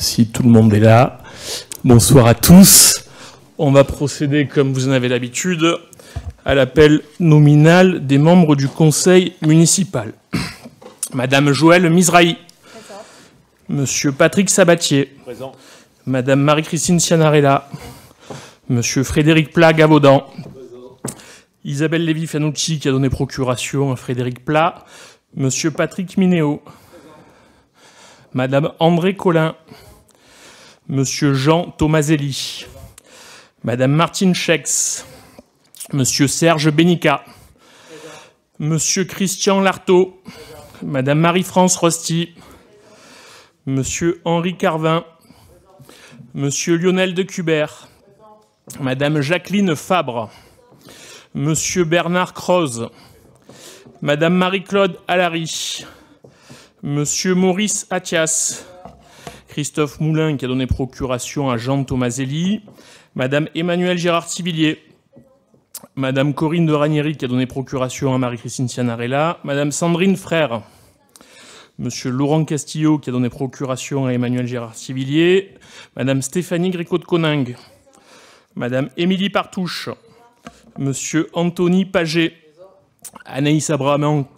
Si tout le monde est là, bonsoir à tous. On va procéder, comme vous en avez l'habitude, à l'appel nominal des membres du conseil municipal. Madame Joëlle Mizrahi. Présent. Monsieur Patrick Sabatier. Présent. Madame Marie-Christine Cianarella. Monsieur Frédéric Plat Gavaudan. Présent. Isabelle Lévy-Fanucci qui a donné procuration à Frédéric Plat. Monsieur Patrick Minéo. Présent. Madame André Collin. Monsieur Jean Tomaselli. Présent. Madame Martine Schex. Monsieur Serge Bénica. Présent. Monsieur Christian Lartaud. Présent. Madame Marie-France Rosti. Présent. Monsieur Henri Carvin. Présent. Monsieur Lionel de Cubert. Présent. Madame Jacqueline Fabre. Présent. Monsieur Bernard Croze. Madame Marie-Claude Allary. Monsieur Maurice Attias. Christophe Moulin qui a donné procuration à Jean Tomaselli. Madame Emmanuelle Gérard-Tivillier. Madame Corinne de Ranieri qui a donné procuration à Marie-Christine Cianarella. Madame Sandrine Frère. Monsieur Laurent Castillo qui a donné procuration à Emmanuelle Gérard-Tivillier. Madame Stéphanie Gréco de Coningue. Madame Émilie Partouche. Monsieur Anthony Paget. Anaïs Abrahamian,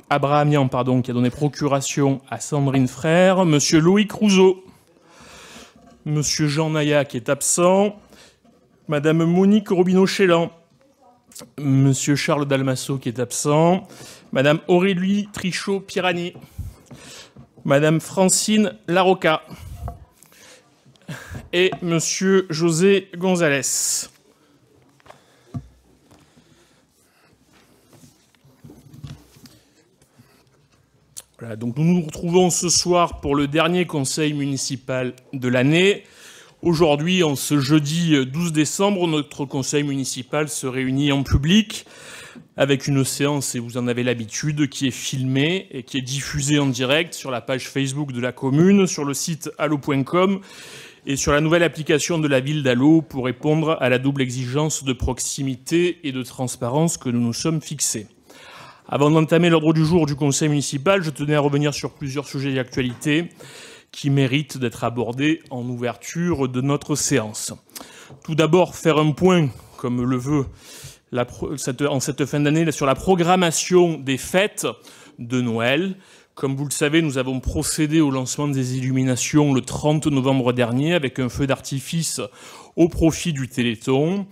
qui a donné procuration à Sandrine Frère. Monsieur Loïc Rousseau. Monsieur Jean Naya qui est absent. Madame Monique Robineau-Chélan. Monsieur Charles Dalmasso qui est absent. Madame Aurélie Trichot-Pirani. Madame Francine Larocca. Et Monsieur José Gonzalez. Voilà, donc nous nous retrouvons ce soir pour le dernier conseil municipal de l'année. Aujourd'hui, en ce jeudi 12 décembre, notre conseil municipal se réunit en public avec une séance, et vous en avez l'habitude, qui est filmée et qui est diffusée en direct sur la page Facebook de la commune, sur le site allo.com et sur la nouvelle application de la ville d'Allo pour répondre à la double exigence de proximité et de transparence que nous nous sommes fixés. Avant d'entamer l'ordre du jour du conseil municipal, je tenais à revenir sur plusieurs sujets d'actualité qui méritent d'être abordés en ouverture de notre séance. Tout d'abord, faire un point, comme le veut en cette fin d'année, sur la programmation des fêtes de Noël. Comme vous le savez, nous avons procédé au lancement des illuminations le 30 novembre dernier avec un feu d'artifice au profit du Téléthon.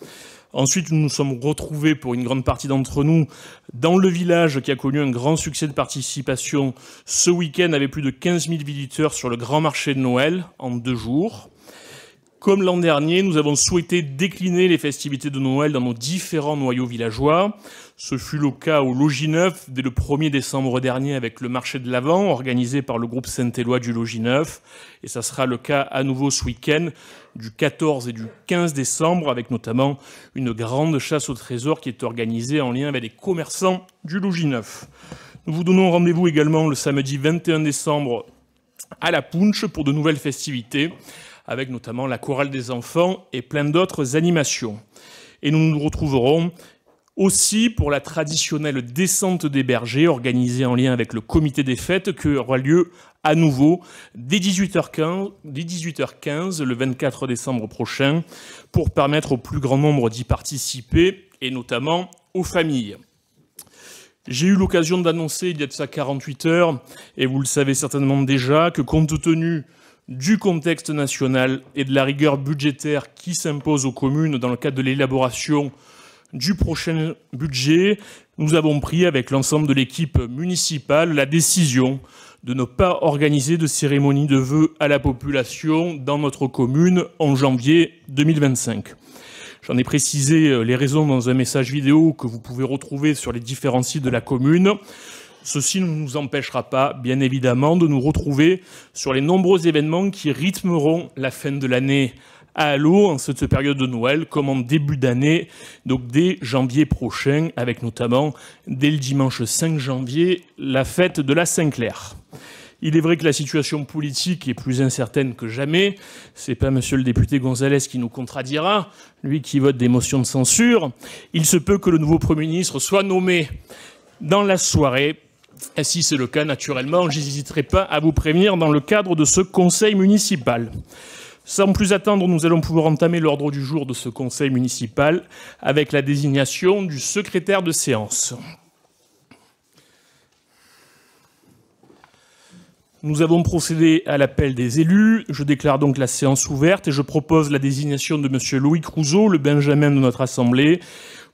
Ensuite, nous nous sommes retrouvés, pour une grande partie d'entre nous, dans le village qui a connu un grand succès de participation ce week-end avec plus de 15 000 visiteurs sur le grand marché de Noël en 2 jours. Comme l'an dernier, nous avons souhaité décliner les festivités de Noël dans nos différents noyaux villageois. Ce fut le cas au Logis Neuf dès le 1er décembre dernier avec le marché de l'Avent organisé par le groupe Saint-Éloi du Logis Neuf. Et ça sera le cas à nouveau ce week-end du 14 et du 15 décembre avec notamment une grande chasse au trésor qui est organisée en lien avec les commerçants du Logis Neuf. Nous vous donnons rendez-vous également le samedi 21 décembre à la Punch pour de nouvelles festivités, avec notamment la chorale des enfants et plein d'autres animations. Et nous nous retrouverons aussi pour la traditionnelle descente des bergers, organisée en lien avec le comité des fêtes, qui aura lieu à nouveau dès 18h15 le 24 décembre prochain, pour permettre au plus grand nombre d'y participer, et notamment aux familles. J'ai eu l'occasion d'annoncer il y a de ça 48 heures, et vous le savez certainement déjà, que compte tenu du contexte national et de la rigueur budgétaire qui s'impose aux communes dans le cadre de l'élaboration du prochain budget, nous avons pris avec l'ensemble de l'équipe municipale la décision de ne pas organiser de cérémonie de vœux à la population dans notre commune en janvier 2025. J'en ai précisé les raisons dans un message vidéo que vous pouvez retrouver sur les différents sites de la commune. Ceci ne nous empêchera pas, bien évidemment, de nous retrouver sur les nombreux événements qui rythmeront la fin de l'année à Allo en cette période de Noël, comme en début d'année, donc dès janvier prochain, avec notamment, dès le dimanche 5 janvier, la fête de la Saint-Clair. Il est vrai que la situation politique est plus incertaine que jamais. C'est pas monsieur le député Gonzalez qui nous contredira, lui qui vote des motions de censure. Il se peut que le nouveau Premier ministre soit nommé dans la soirée Et si c'est le cas, naturellement, je n'hésiterai pas à vous prévenir dans le cadre de ce conseil municipal. Sans plus attendre, nous allons pouvoir entamer l'ordre du jour de ce conseil municipal avec la désignation du secrétaire de séance. Nous avons procédé à l'appel des élus. Je déclare donc la séance ouverte et je propose la désignation de M. Loïc Rouzeau, le benjamin de notre Assemblée,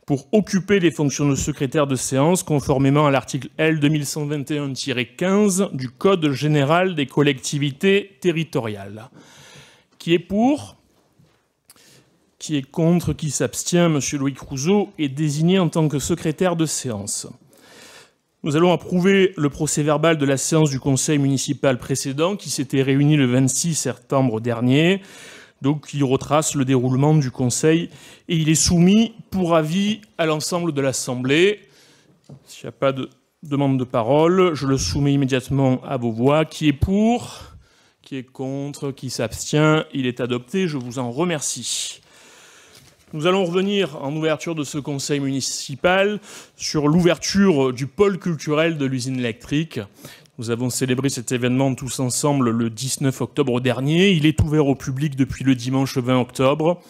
pour occuper les fonctions de secrétaire de séance conformément à l'article L. 2121-15 du Code général des collectivités territoriales. Qui est pour? Qui est contre? Qui s'abstient? M. Loïc Rouzeau est désigné en tant que secrétaire de séance. Nous allons approuver le procès-verbal de la séance du conseil municipal précédent qui s'était réuni le 26 septembre dernier. Donc, il retrace le déroulement du conseil et il est soumis pour avis à l'ensemble de l'Assemblée. S'il n'y a pas de demande de parole, je le soumets immédiatement à vos voix. Qui est pour? Qui est contre? Qui s'abstient? Il est adopté. Je vous en remercie. Nous allons revenir en ouverture de ce conseil municipal sur l'ouverture du pôle culturel de l'usine électrique. Nous avons célébré cet événement tous ensemble le 19 octobre dernier. Il est ouvert au public depuis le dimanche 20 octobre.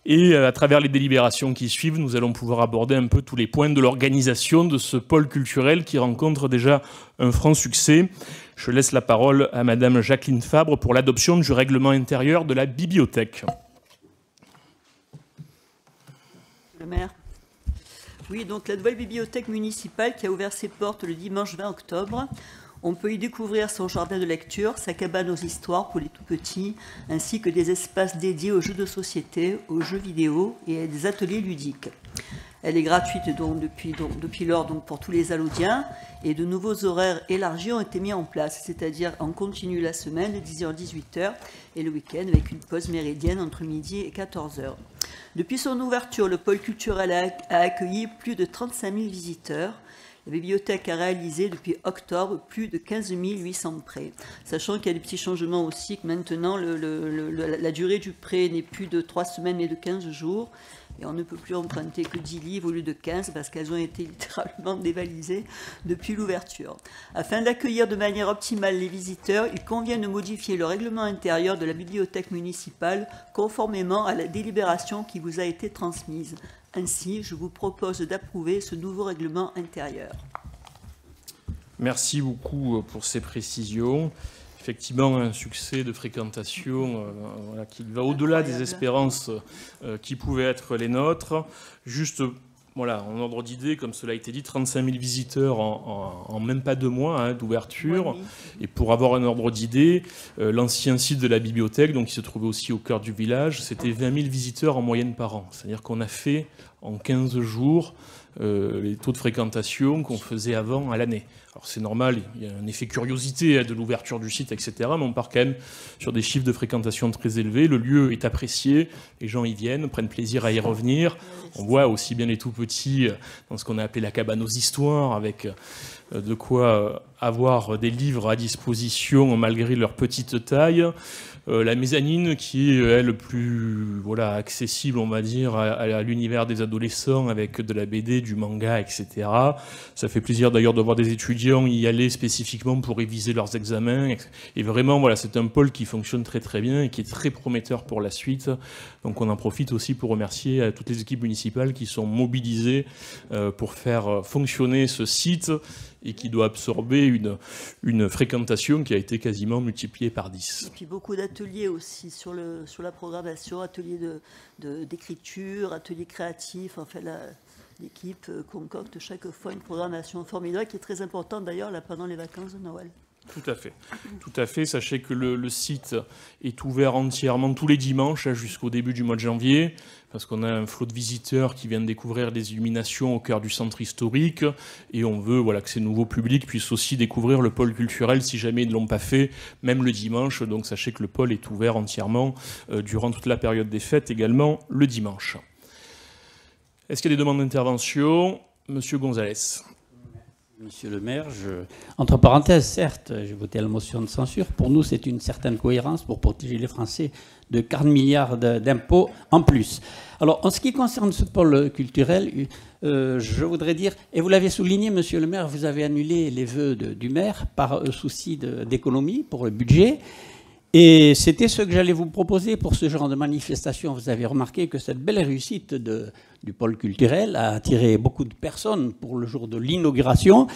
Et à travers les délibérations qui suivent, nous allons pouvoir aborder un peu tous les points de l'organisation de ce pôle culturel qui rencontre déjà un franc succès. Je laisse la parole à Madame Jacqueline Fabre pour l'adoption du règlement intérieur de la bibliothèque. Le maire. Oui, donc la nouvelle bibliothèque municipale qui a ouvert ses portes le dimanche 20 octobre. On peut y découvrir son jardin de lecture, sa cabane aux histoires pour les tout-petits, ainsi que des espaces dédiés aux jeux de société, aux jeux vidéo et à des ateliers ludiques. Elle est gratuite depuis lors pour tous les Alaudiens et de nouveaux horaires élargis ont été mis en place, c'est-à-dire en continu la semaine de 10h à 18h et le week-end avec une pause méridienne entre midi et 14h. Depuis son ouverture, le pôle culturel a accueilli plus de 35 000 visiteurs. La bibliothèque a réalisé depuis octobre plus de 15 800 prêts. Sachant qu'il y a des petits changements aussi, que maintenant la durée du prêt n'est plus de 3 semaines mais de 15 jours. Et on ne peut plus emprunter que 10 livres au lieu de 15 parce qu'elles ont été littéralement dévalisées depuis l'ouverture. Afin d'accueillir de manière optimale les visiteurs, il convient de modifier le règlement intérieur de la bibliothèque municipale conformément à la délibération qui vous a été transmise. Ainsi, je vous propose d'approuver ce nouveau règlement intérieur. Merci beaucoup pour ces précisions. Effectivement, un succès de fréquentation qui va au-delà des espérances qui pouvaient être les nôtres. Juste, voilà, en ordre d'idée, comme cela a été dit, 35 000 visiteurs en même pas 2 mois d'ouverture. Oui. Et pour avoir un ordre d'idée, l'ancien site de la bibliothèque, donc qui se trouvait aussi au cœur du village, c'était 20 000 visiteurs en moyenne par an. C'est-à-dire qu'on a fait en 15 jours les taux de fréquentation qu'on faisait avant à l'année. Alors c'est normal, il y a un effet curiosité de l'ouverture du site, etc. Mais on part quand même sur des chiffres de fréquentation très élevés. Le lieu est apprécié, les gens y viennent, prennent plaisir à y revenir. On voit aussi bien les tout-petits dans ce qu'on a appelé la cabane aux histoires, avec de quoi avoir des livres à disposition malgré leur petite taille. La mezzanine qui est, elle, plus accessible, on va dire, à l'univers des adolescents avec de la BD, du manga, etc. Ça fait plaisir d'ailleurs de voir des étudiants y aller spécifiquement pour réviser leurs examens. Et vraiment, voilà, c'est un pôle qui fonctionne très très bien et qui est très prometteur pour la suite. Donc on en profite aussi pour remercier toutes les équipes municipales qui sont mobilisées pour faire fonctionner ce site et qui doit absorber une fréquentation qui a été quasiment multipliée par 10. Et puis beaucoup d'ateliers aussi sur la programmation, ateliers d'écriture, ateliers créatifs. En fait, l'équipe concocte chaque fois une programmation formidable qui est très importante d'ailleurs là, pendant les vacances de Noël. Tout à fait. Tout à fait. Sachez que le site est ouvert entièrement tous les dimanches jusqu'au début du mois de janvier, parce qu'on a un flot de visiteurs qui viennent découvrir les illuminations au cœur du centre historique, et on veut que ces nouveaux publics puissent aussi découvrir le pôle culturel si jamais ils ne l'ont pas fait, même le dimanche. Donc sachez que le pôle est ouvert entièrement durant toute la période des fêtes, également le dimanche. Est-ce qu'il y a des demandes d'intervention? Monsieur Gonzalez. Monsieur le maire, entre parenthèses, certes, j'ai voté la motion de censure. Pour nous, c'est une certaine cohérence pour protéger les Français de 40 milliards d'impôts en plus. Alors, en ce qui concerne ce pôle culturel, je voudrais dire, et vous l'avez souligné, monsieur le maire, vous avez annulé les vœux du maire par souci d'économie pour le budget. Et c'était ce que j'allais vous proposer pour ce genre de manifestation. Vous avez remarqué que cette belle réussite du pôle culturel a attiré beaucoup de personnes pour le jour de l'inauguration.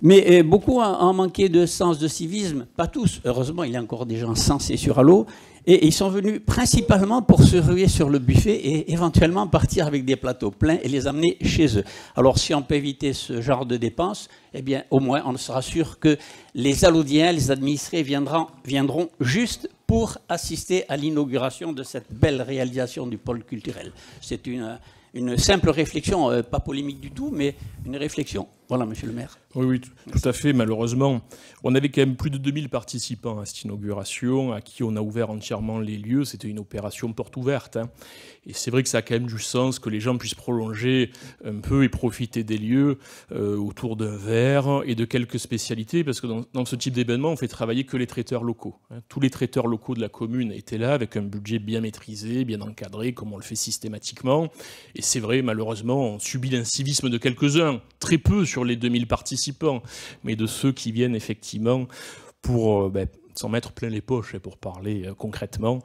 Mais beaucoup ont manqué de sens de civisme. Pas tous. Heureusement, il y a encore des gens sensés sur Allo. Et ils sont venus principalement pour se ruer sur le buffet et éventuellement partir avec des plateaux pleins et les amener chez eux. Alors, si on peut éviter ce genre de dépenses, eh bien, au moins, on sera sûr que les Allodiens, les administrés viendront juste pour assister à l'inauguration de cette belle réalisation du pôle culturel. C'est une simple réflexion, pas polémique du tout, mais une réflexion. Voilà, monsieur le maire. Oui, tout à fait. Malheureusement, on avait quand même plus de 2000 participants à cette inauguration, à qui on a ouvert entièrement les lieux. C'était une opération porte ouverte. Et c'est vrai que ça a quand même du sens que les gens puissent prolonger un peu et profiter des lieux autour d'un verre et de quelques spécialités, parce que dans ce type d'événement, on fait travailler que les traiteurs locaux. Tous les traiteurs locaux de la commune étaient là, avec un budget bien maîtrisé, bien encadré, comme on le fait systématiquement. Et c'est vrai, malheureusement, on subit l'incivisme de quelques-uns, très peu sur les 2000 participants, mais de ceux qui viennent effectivement pour s'en mettre plein les poches, pour parler concrètement.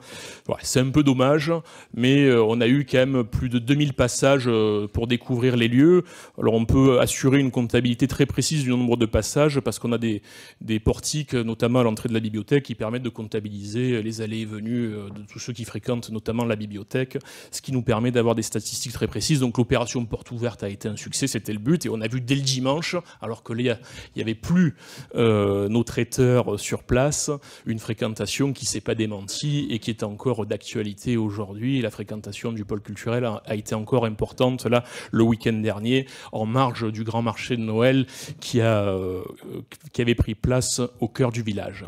Ouais, c'est un peu dommage, mais on a eu quand même plus de 2000 passages pour découvrir les lieux. Alors on peut assurer une comptabilité très précise du nombre de passages, parce qu'on a des portiques, notamment à l'entrée de la bibliothèque, qui permettent de comptabiliser les allées et venues de tous ceux qui fréquentent notamment la bibliothèque, ce qui nous permet d'avoir des statistiques très précises. Donc l'opération porte ouverte a été un succès, c'était le but, et on a vu dès le dimanche, alors que il n'y avait plus nos traiteurs sur place, une fréquentation qui ne s'est pas démentie et qui est encore d'actualité aujourd'hui. La fréquentation du pôle culturel a été encore importante là le week-end dernier, en marge du grand marché de Noël qui avait pris place au cœur du village.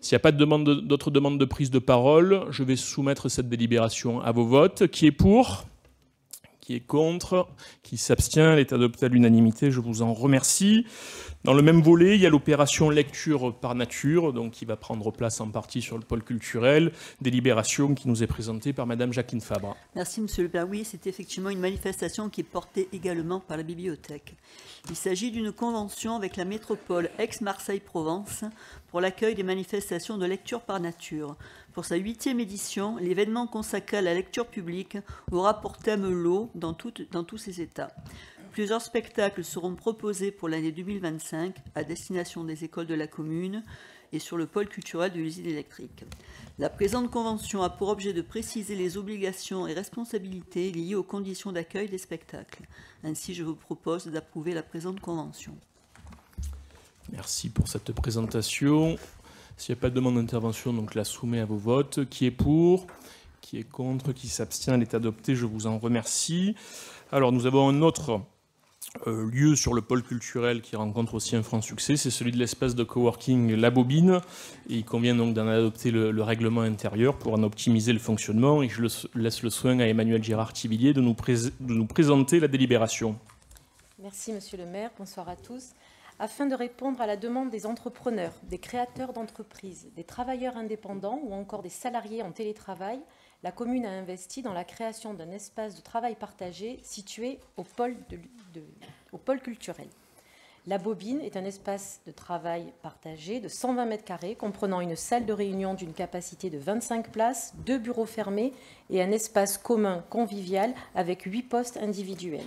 S'il n'y a pas d'autres demandes de prise de parole, je vais soumettre cette délibération à vos votes. Qui est pour ? Qui est contre? Qui s'abstient? Elle est adoptée à l'unanimité, je vous en remercie. Dans le même volet, il y a l'opération lecture par nature, donc qui va prendre place en partie sur le pôle culturel. Délibération qui nous est présentée par Madame Jacqueline Fabre. Merci Monsieur le Père. Oui, c'est effectivement une manifestation qui est portée également par la bibliothèque. Il s'agit d'une convention avec la métropole Aix-Marseille-Provence pour l'accueil des manifestations de lecture par nature. Pour sa 8e édition, l'événement consacré à la lecture publique aura pour thème l'eau dans tous ses états. Plusieurs spectacles seront proposés pour l'année 2025 à destination des écoles de la commune et sur le pôle culturel de l'usine électrique. La présente convention a pour objet de préciser les obligations et responsabilités liées aux conditions d'accueil des spectacles. Ainsi, je vous propose d'approuver la présente convention. Merci pour cette présentation. S'il n'y a pas de demande d'intervention, donc je la soumets à vos votes. Qui est pour? Qui est contre? Qui s'abstient? Elle est adoptée, je vous en remercie. Alors, nous avons un autre lieu sur le pôle culturel qui rencontre aussi un franc succès, c'est celui de l'espace de coworking La Bobine. Et il convient donc d'en adopter le règlement intérieur pour en optimiser le fonctionnement. Et je laisse le soin à Emmanuel Girard-Tivillier de nous présenter la délibération. Merci Monsieur le maire, bonsoir à tous. Afin de répondre à la demande des entrepreneurs, des créateurs d'entreprises, des travailleurs indépendants ou encore des salariés en télétravail, la commune a investi dans la création d'un espace de travail partagé situé au pôle culturel. La Bobine est un espace de travail partagé de 120 mètres carrés, comprenant une salle de réunion d'une capacité de 25 places, 2 bureaux fermés et un espace commun convivial avec 8 postes individuels.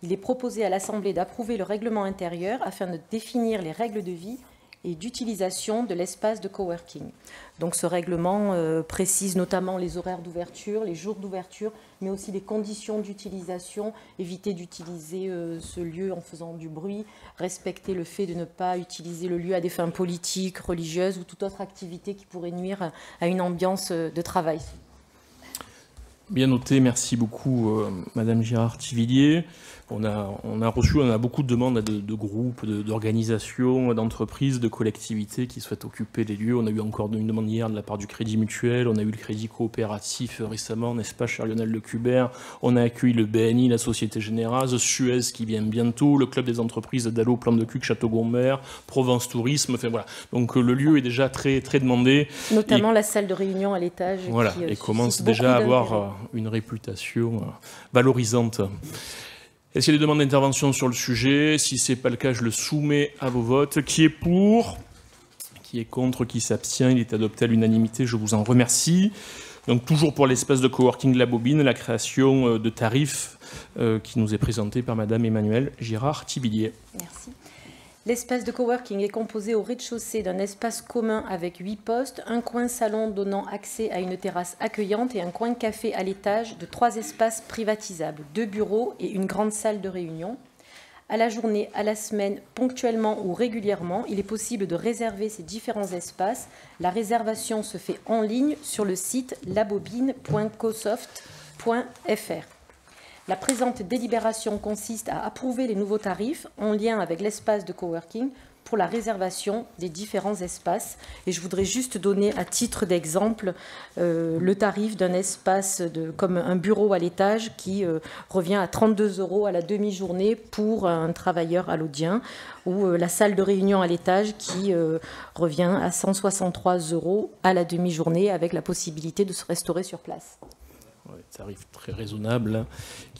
Il est proposé à l'Assemblée d'approuver le règlement intérieur afin de définir les règles de vie et d'utilisation de l'espace de coworking. Donc ce règlement précise notamment les horaires d'ouverture, les jours d'ouverture, mais aussi les conditions d'utilisation, éviter d'utiliser ce lieu en faisant du bruit, respecter le fait de ne pas utiliser le lieu à des fins politiques, religieuses ou toute autre activité qui pourrait nuire à une ambiance de travail. Bien noté, merci beaucoup Madame Girard-Thivillier. On a beaucoup de demandes de groupes, d'organisations, d'entreprises, de collectivités qui souhaitent occuper les lieux. On a eu encore une demande hier de la part du Crédit Mutuel, on a eu le Crédit Coopératif récemment, n'est-ce pas, cher Lionel Lecubert. On a accueilli le BNI, la Société Générale, Suez qui vient bientôt, le Club des entreprises d'Allo, Plan de Cuc, Château-Gombert, Provence Tourisme, enfin voilà. Donc le lieu est déjà très, très demandé. Notamment la salle de réunion à l'étage. Voilà, et commence déjà à avoir une réputation valorisante. Est-ce qu'il y a des demandes d'intervention sur le sujet? Si ce n'est pas le cas, je le soumets à vos votes. Qui est pour? Qui est contre? Qui s'abstient? Il est adopté à l'unanimité, je vous en remercie. Donc toujours pour l'espace de coworking La Bobine, la création de tarifs qui nous est présentée par Madame Emmanuelle Girard-Thivillier. Merci. L'espace de coworking est composé au rez-de-chaussée d'un espace commun avec 8 postes, un coin salon donnant accès à une terrasse accueillante et un coin café à l'étage de 3 espaces privatisables, 2 bureaux et une grande salle de réunion. À la journée, à la semaine, ponctuellement ou régulièrement, il est possible de réserver ces différents espaces. La réservation se fait en ligne sur le site labobine.cosoft.fr. La présente délibération consiste à approuver les nouveaux tarifs en lien avec l'espace de coworking pour la réservation des différents espaces. Et je voudrais juste donner à titre d'exemple le tarif d'un espace comme un bureau à l'étage qui revient à 32 € à la demi-journée pour un travailleur allodien, ou la salle de réunion à l'étage qui revient à 163 € à la demi-journée avec la possibilité de se restaurer sur place. Tarif très raisonnable,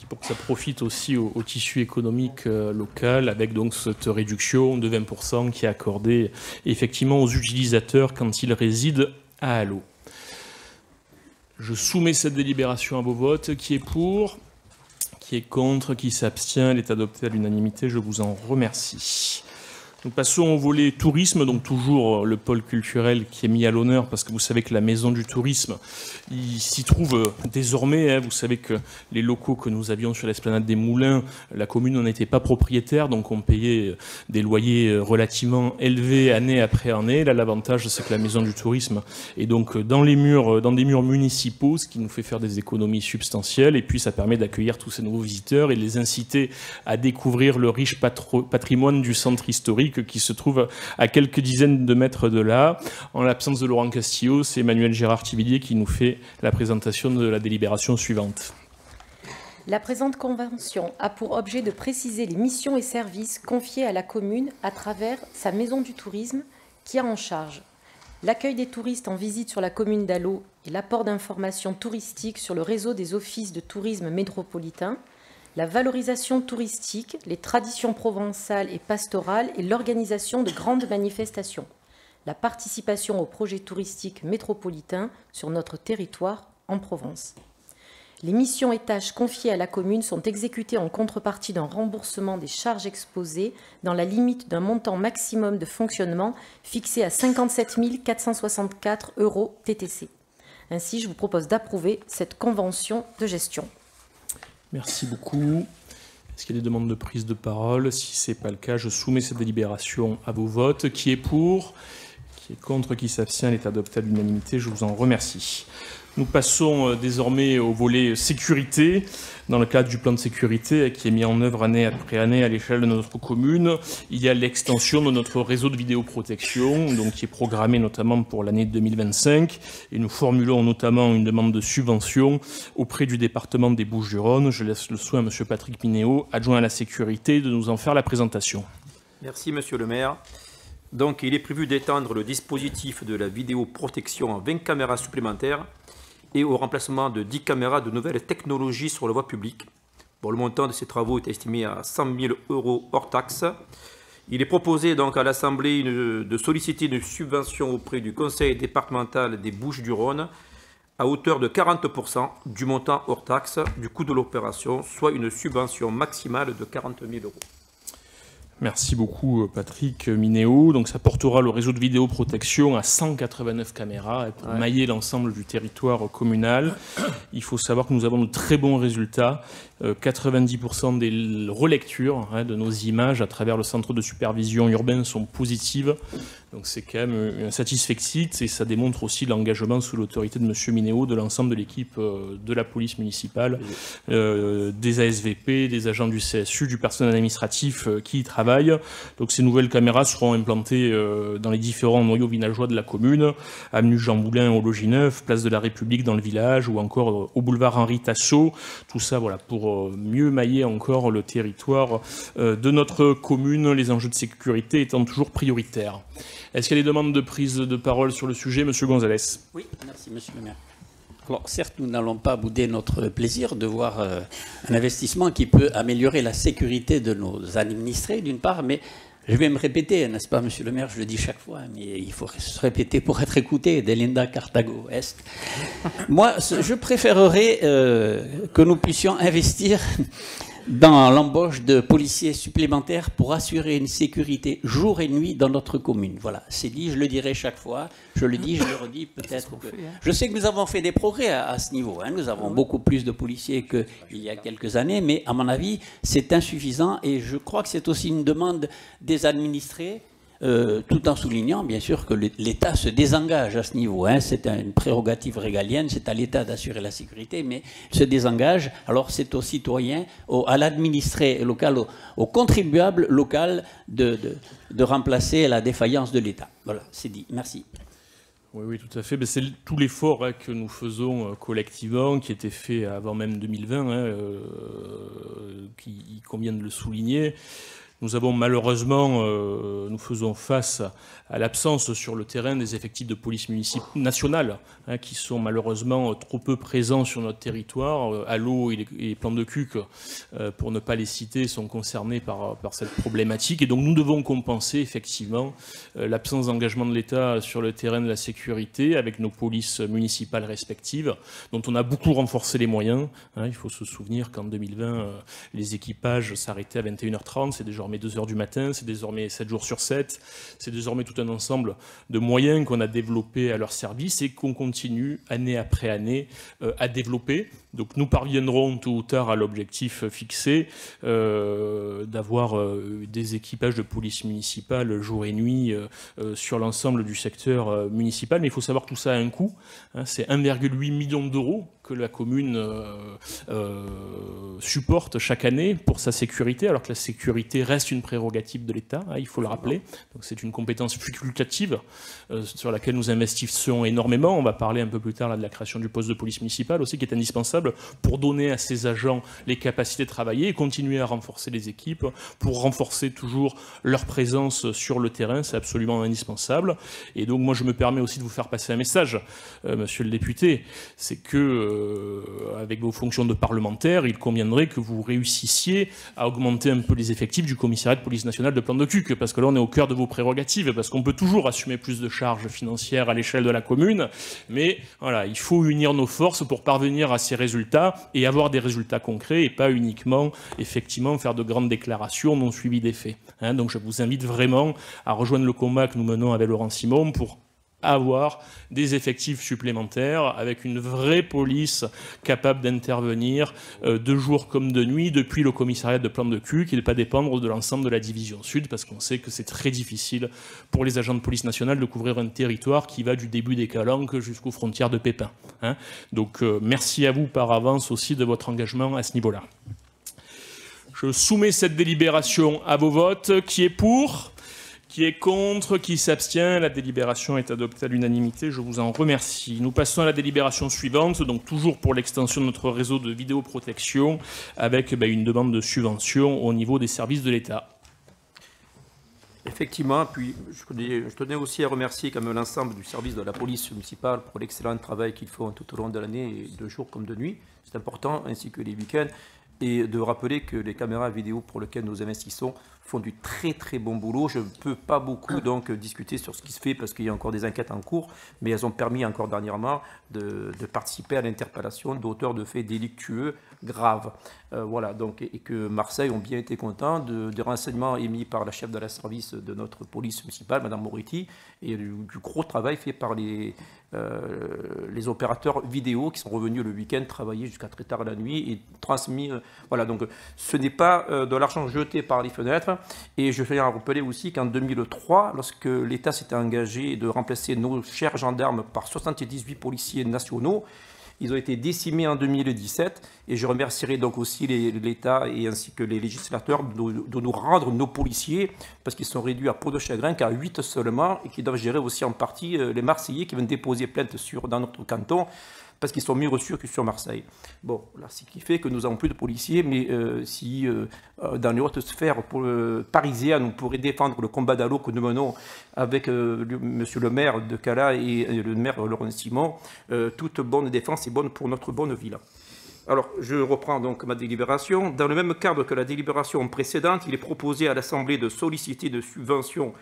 pour que ça profite aussi au tissu économique local, avec donc cette réduction de 20% qui est accordée effectivement aux utilisateurs quand ils résident à Allo. Je soumets cette délibération à vos votes. Qui est pour? Qui est contre? Qui s'abstient? Elle est adoptée à l'unanimité, je vous en remercie. Nous passons au volet tourisme, donc toujours le pôle culturel qui est mis à l'honneur parce que vous savez que la maison du tourisme, il s'y trouve désormais. Vous savez que les locaux que nous avions sur l'esplanade des Moulins, la commune n'en était pas propriétaire, donc on payait des loyers relativement élevés année après année. Là, l'avantage, c'est que la maison du tourisme est donc dans des murs municipaux, ce qui nous fait faire des économies substantielles, et puis ça permet d'accueillir tous ces nouveaux visiteurs et de les inciter à découvrir le riche patrimoine du centre historique qui se trouve à quelques dizaines de mètres de là. En l'absence de Laurent Castillo, c'est Emmanuelle Girard-Thivillier qui nous fait la présentation de la délibération suivante. La présente convention a pour objet de préciser les missions et services confiés à la commune à travers sa maison du tourisme qui a en charge l'accueil des touristes en visite sur la commune d'Allo et l'apport d'informations touristiques sur le réseau des offices de tourisme métropolitain, la valorisation touristique, les traditions provençales et pastorales et l'organisation de grandes manifestations, la participation aux projets touristiques métropolitains sur notre territoire en Provence. Les missions et tâches confiées à la commune sont exécutées en contrepartie d'un remboursement des charges exposées dans la limite d'un montant maximum de fonctionnement fixé à 57 464 € TTC. Ainsi, je vous propose d'approuver cette convention de gestion. Merci beaucoup. Est-ce qu'il y a des demandes de prise de parole? Si ce n'est pas le cas, je soumets cette délibération à vos votes. Qui est pour? Qui est contre? Qui s'abstient? Elle est adoptée à l'unanimité. Je vous en remercie. Nous passons désormais au volet sécurité. Dans le cadre du plan de sécurité qui est mis en œuvre année après année à l'échelle de notre commune, il y a l'extension de notre réseau de vidéoprotection, donc qui est programmé notamment pour l'année 2025. Et nous formulons notamment une demande de subvention auprès du département des Bouches-du-Rhône. Je laisse le soin à M. Patrick Minéo, adjoint à la sécurité, de nous en faire la présentation. Merci, Monsieur le maire. Donc, il est prévu d'étendre le dispositif de la vidéoprotection à 20 caméras supplémentaires et au remplacement de 10 caméras de nouvelles technologies sur la voie publique. Bon, le montant de ces travaux est estimé à 100 000 € hors taxe. Il est proposé donc à l'Assemblée de solliciter une subvention auprès du Conseil départemental des Bouches-du-Rhône à hauteur de 40% du montant hors taxe du coût de l'opération, soit une subvention maximale de 40 000 €. Merci beaucoup Patrick Minéo. Donc ça portera le réseau de vidéoprotection à 189 caméras pour mailler l'ensemble du territoire communal. Il faut savoir que nous avons de très bons résultats. 90% des relectures de nos images à travers le centre de supervision urbaine sont positives. Donc c'est quand même un satisfecit et ça démontre aussi l'engagement sous l'autorité de M. Minéo de l'ensemble de l'équipe de la police municipale, des ASVP, des agents du CSU, du personnel administratif qui y travaille. Donc ces nouvelles caméras seront implantées dans les différents noyaux villageois de la commune, avenue Jean Moulin au Logis Neuf, place de la République dans le village ou encore au boulevard Henri Tassot. Tout ça voilà, pour mieux mailler encore le territoire de notre commune, les enjeux de sécurité étant toujours prioritaires. Est-ce qu'il y a des demandes de prise de parole sur le sujet? Monsieur Gonzalez. Oui, merci Monsieur le maire. Alors certes, nous n'allons pas bouder notre plaisir de voir un investissement qui peut améliorer la sécurité de nos administrés d'une part, mais je vais me répéter, n'est-ce pas Monsieur le maire, je le dis chaque fois, mais il faut se répéter pour être écouté, Delinda Carthago Est. Moi, je préférerais que nous puissions investir dans l'embauche de policiers supplémentaires pour assurer une sécurité jour et nuit dans notre commune. Voilà, c'est dit, je le dirai chaque fois, je le dis, je le redis, peut-être que... Je sais que nous avons fait des progrès à ce niveau, hein. Nous avons beaucoup plus de policiers qu'il y a quelques années, mais à mon avis, c'est insuffisant et je crois que c'est aussi une demande des administrés, tout en soulignant bien sûr que l'État se désengage à ce niveau. Hein. C'est une prérogative régalienne, c'est à l'État d'assurer la sécurité, mais se désengage. Alors c'est aux citoyens, à l'administré local, au contribuable local de remplacer la défaillance de l'État. Voilà, c'est dit. Merci. Oui, oui, tout à fait. C'est tout l'effort que nous faisons collectivement, qui était fait avant même 2020, qui convient de le souligner. Nous avons malheureusement, nous faisons face à l'absence sur le terrain des effectifs de police nationale qui sont malheureusement trop peu présents sur notre territoire. Allo et les plans de CUC, pour ne pas les citer, sont concernés par cette problématique. Et donc nous devons compenser effectivement l'absence d'engagement de l'État sur le terrain de la sécurité avec nos polices municipales respectives, dont on a beaucoup renforcé les moyens. Il faut se souvenir qu'en 2020, les équipages s'arrêtaient à 21h30, c'est désormais 2h du matin, c'est désormais 7 jours sur 7, c'est désormais tout un ensemble de moyens qu'on a développés à leur service et qu'on continue année après année à développer. Donc nous parviendrons tôt ou tard à l'objectif fixé d'avoir des équipages de police municipale jour et nuit sur l'ensemble du secteur municipal. Mais il faut savoir que tout ça a un coût. C'est 1,8 million d'euros que la commune supporte chaque année pour sa sécurité, alors que la sécurité reste une prérogative de l'État, il faut le rappeler. Donc c'est une compétence facultative sur laquelle nous investissons énormément. On va parler un peu plus tard là, de la création du poste de police municipale aussi, qui est indispensable pour donner à ces agents les capacités de travailler et continuer à renforcer les équipes, pour renforcer toujours leur présence sur le terrain. C'est absolument indispensable. Et donc moi je me permets aussi de vous faire passer un message, monsieur le député, c'est que avec vos fonctions de parlementaire, il conviendrait que vous réussissiez à augmenter un peu les effectifs du commissariat de police nationale de Plan de Cuques, parce que là on est au cœur de vos prérogatives, parce qu'on peut toujours assumer plus de charges financières à l'échelle de la commune, mais voilà, il faut unir nos forces pour parvenir à ces résultats et avoir des résultats concrets et pas uniquement effectivement faire de grandes déclarations non suivies d'effets. Donc je vous invite vraiment à rejoindre le combat que nous menons avec Laurent Simon pour avoir des effectifs supplémentaires avec une vraie police capable d'intervenir de jour comme de nuit depuis le commissariat de Plan de Cuques et de ne pas dépendre de l'ensemble de la division sud, parce qu'on sait que c'est très difficile pour les agents de police nationale de couvrir un territoire qui va du début des Calanques jusqu'aux frontières de Pépin. Donc merci à vous par avance aussi de votre engagement à ce niveau-là. Je soumets cette délibération à vos votes. Qui est pour ? Qui est contre? Qui s'abstient? La délibération est adoptée à l'unanimité. Je vous en remercie. Nous passons à la délibération suivante, donc toujours pour l'extension de notre réseau de vidéoprotection, avec une demande de subvention au niveau des services de l'État. Effectivement, puis je tenais aussi à remercier quand même l'ensemble du service de la police municipale pour l'excellent travail qu'ils font tout au long de l'année, de jour comme de nuit. C'est important, ainsi que les week-ends. et de rappeler que les caméras vidéo pour lesquelles nous investissons font du très très bon boulot. Je ne peux pas beaucoup donc discuter sur ce qui se fait parce qu'il y a encore des enquêtes en cours, mais elles ont permis encore dernièrement de participer à l'interpellation d'auteurs de faits délictueux graves. Voilà, donc, et que Marseille ont bien été contents des renseignements émis par la chef de la service de notre police municipale, Madame Moretti, et du gros travail fait par les opérateurs vidéo qui sont revenus le week-end travailler jusqu'à très tard la nuit et transmis. Voilà, donc ce n'est pas de l'argent jeté par les fenêtres. Et je tiens à rappeler aussi qu'en 2003, lorsque l'État s'était engagé de remplacer nos chers gendarmes par 78 policiers nationaux, ils ont été décimés en 2017 et je remercierai donc aussi l'État et ainsi que les législateurs de nous rendre nos policiers parce qu'ils sont réduits à peau de chagrin qu'à 8 seulement et qui doivent gérer aussi en partie les Marseillais qui viennent déposer plainte dans notre canton parce qu'ils sont mieux reçus que sur Marseille. Bon, là, ce qui fait que nous n'avons plus de policiers, mais si dans les hautes sphères parisiennes, on pourrait défendre le combat d'Allo que nous menons avec monsieur le maire de Cala et le maire Laurent Simon, toute bonne défense est bonne pour notre bonne ville. Alors, je reprends donc ma délibération. Dans le même cadre que la délibération précédente, il est proposé à l'Assemblée de solliciter de subventions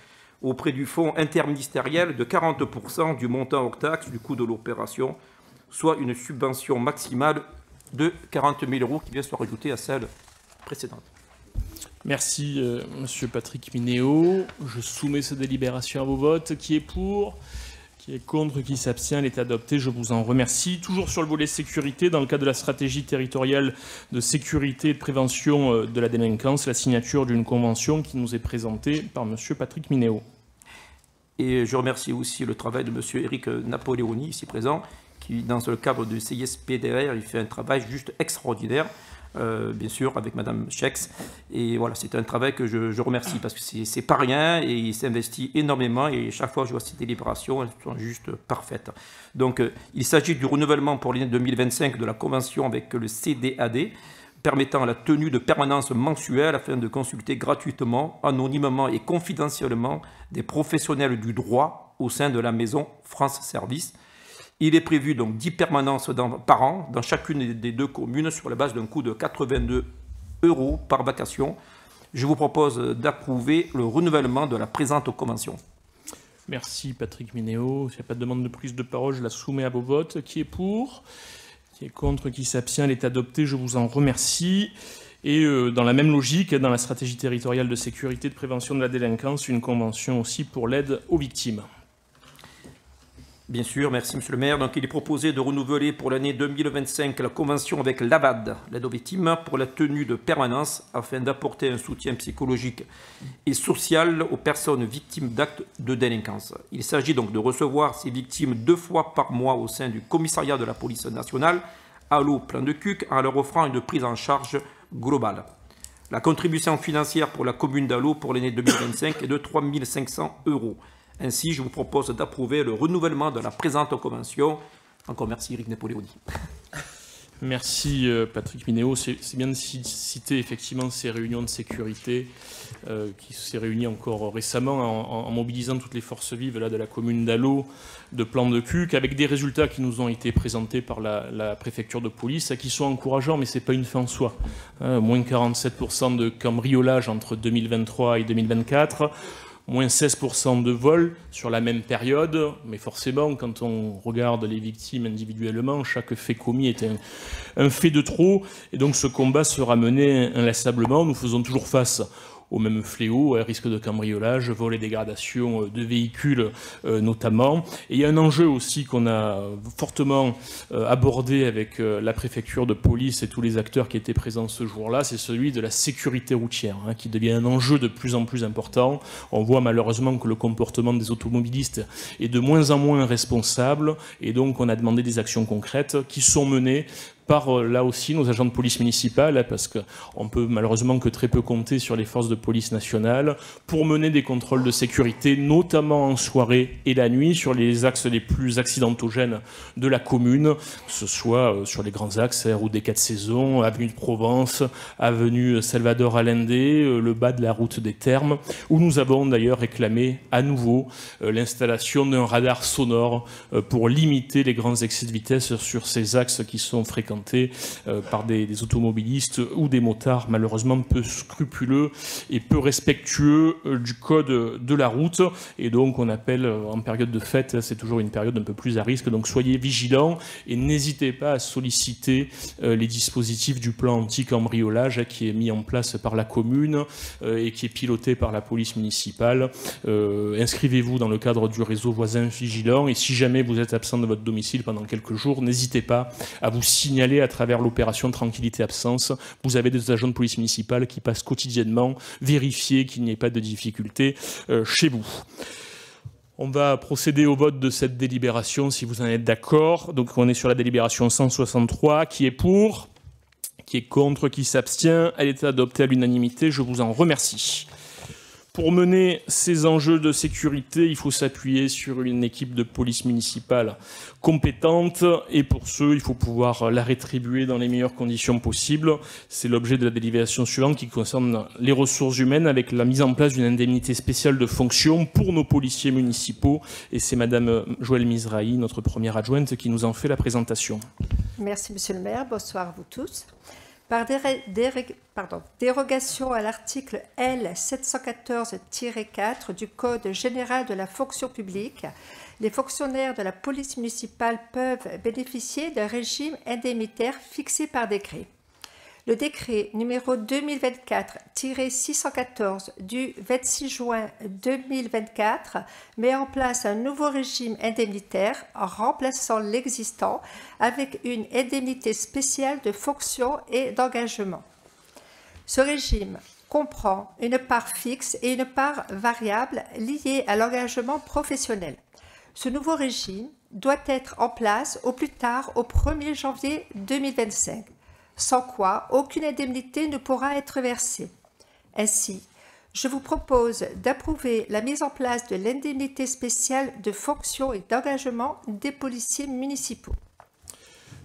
auprès du fonds interministériel de 40% du montant hors taxe du coût de l'opération, soit une subvention maximale de 40 000 € qui vient se rajouter à celle précédente. Merci, Monsieur Patrick Minéo. Je soumets cette délibération à vos votes. Qui est pour ? Qui est contre ? Qui s'abstient ? Elle est adoptée. Je vous en remercie. Toujours sur le volet sécurité, dans le cadre de la stratégie territoriale de sécurité et de prévention de la délinquance, la signature d'une convention qui nous est présentée par Monsieur Patrick Minéo. Et je remercie aussi le travail de Monsieur Éric Napoléoni, ici présent, qui, dans le cadre du CISPDR, il fait un travail juste extraordinaire, bien sûr, avec Madame Chex. Et voilà, c'est un travail que je remercie parce que c'est pas rien et il s'investit énormément et chaque fois que je vois ces délibérations, elles sont juste parfaites. Donc, il s'agit du renouvellement pour l'année 2025 de la convention avec le CDAD, permettant la tenue de permanences mensuelles afin de consulter gratuitement, anonymement et confidentiellement des professionnels du droit au sein de la maison France Service. Il est prévu donc 10 permanences par an dans chacune des 2 communes sur la base d'un coût de 82 € par vacation. Je vous propose d'approuver le renouvellement de la présente convention. Merci Patrick Minéo. S'il n'y a pas de demande de prise de parole, je la soumets à vos votes. Qui est pour ? Qui est contre ? Qui s'abstient ? Elle est adoptée. Je vous en remercie. Et dans la même logique, dans la stratégie territoriale de sécurité et de prévention de la délinquance, une convention aussi pour l'aide aux victimes. Bien sûr, merci Monsieur le maire. Donc, il est proposé de renouveler pour l'année 2025 la convention avec l'AVAD, l'aide aux victimes, pour la tenue de permanence afin d'apporter un soutien psychologique et social aux personnes victimes d'actes de délinquance. Il s'agit donc de recevoir ces victimes 2 fois par mois au sein du commissariat de la police nationale, Allo Plan de Cuques, en leur offrant une prise en charge globale. La contribution financière pour la commune d'Allo pour l'année 2025 est de 3 500 €. Ainsi, je vous propose d'approuver le renouvellement de la présente convention. Encore merci, Éric Napoléoni. Merci, Patrick Minéo. C'est bien de citer effectivement ces réunions de sécurité qui s'est réunie encore récemment en mobilisant toutes les forces vives là, de la commune d'Allo, de Plan de Cuques, avec des résultats qui nous ont été présentés par la préfecture de police, qui sont encourageants, mais ce n'est pas une fin en soi. Moins 47% de cambriolage entre 2023 et 2024. Moins 16% de vols sur la même période, mais forcément, quand on regarde les victimes individuellement, chaque fait commis est un fait de trop, et donc ce combat sera mené inlassablement. Nous faisons toujours face au même fléau, risque de cambriolage, vol et dégradation de véhicules notamment. Et il y a un enjeu aussi qu'on a fortement abordé avec la préfecture de police et tous les acteurs qui étaient présents ce jour-là, c'est celui de la sécurité routière, qui devient un enjeu de plus en plus important. On voit malheureusement que le comportement des automobilistes est de moins en moins responsable, et donc on a demandé des actions concrètes qui sont menées par là aussi nos agents de police municipale, parce qu'on peut malheureusement que très peu compter sur les forces de police nationale pour mener des contrôles de sécurité, notamment en soirée et la nuit, sur les axes les plus accidentogènes de la commune, que ce soit sur les grands axes, route des 4 saisons, avenue de Provence, avenue Salvador Allende, le bas de la route des Thermes, où nous avons d'ailleurs réclamé à nouveau l'installation d'un radar sonore pour limiter les grands excès de vitesse sur ces axes qui sont fréquentés fréquentée par des automobilistes ou des motards malheureusement peu scrupuleux et peu respectueux du code de la route. Et donc on appelle en période de fête, c'est toujours une période un peu plus à risque, donc soyez vigilants et n'hésitez pas à solliciter les dispositifs du plan anti-cambriolage qui est mis en place par la commune et qui est piloté par la police municipale. Inscrivez-vous dans le cadre du réseau voisin vigilant et si jamais vous êtes absent de votre domicile pendant quelques jours, n'hésitez pas à vous signaler à travers l'opération Tranquillité Absence. Vous avez des agents de police municipale qui passent quotidiennement vérifier qu'il n'y ait pas de difficultés chez vous. On va procéder au vote de cette délibération si vous en êtes d'accord. Donc on est sur la délibération 163. Qui est pour ? Qui est contre ? Qui s'abstient ? Elle est adoptée à l'unanimité. Je vous en remercie. Pour mener ces enjeux de sécurité, il faut s'appuyer sur une équipe de police municipale compétente et pour ce, il faut pouvoir la rétribuer dans les meilleures conditions possibles. C'est l'objet de la délibération suivante qui concerne les ressources humaines avec la mise en place d'une indemnité spéciale de fonction pour nos policiers municipaux. Et c'est Madame Joëlle Mizrahi, notre première adjointe, qui nous en fait la présentation. Merci Monsieur le maire, bonsoir à vous tous. Par dérogation à l'article L. 714-4 du Code général de la fonction publique, les fonctionnaires de la police municipale peuvent bénéficier d'un régime indemnitaire fixé par décret. Le décret numéro 2024-614 du 26 juin 2024 met en place un nouveau régime indemnitaire en remplaçant l'existant avec une indemnité spéciale de fonction et d'engagement. Ce régime comprend une part fixe et une part variable liée à l'engagement professionnel. Ce nouveau régime doit être en place au plus tard au 1er janvier 2025. Sans quoi aucune indemnité ne pourra être versée. Ainsi, je vous propose d'approuver la mise en place de l'indemnité spéciale de fonction et d'engagement des policiers municipaux.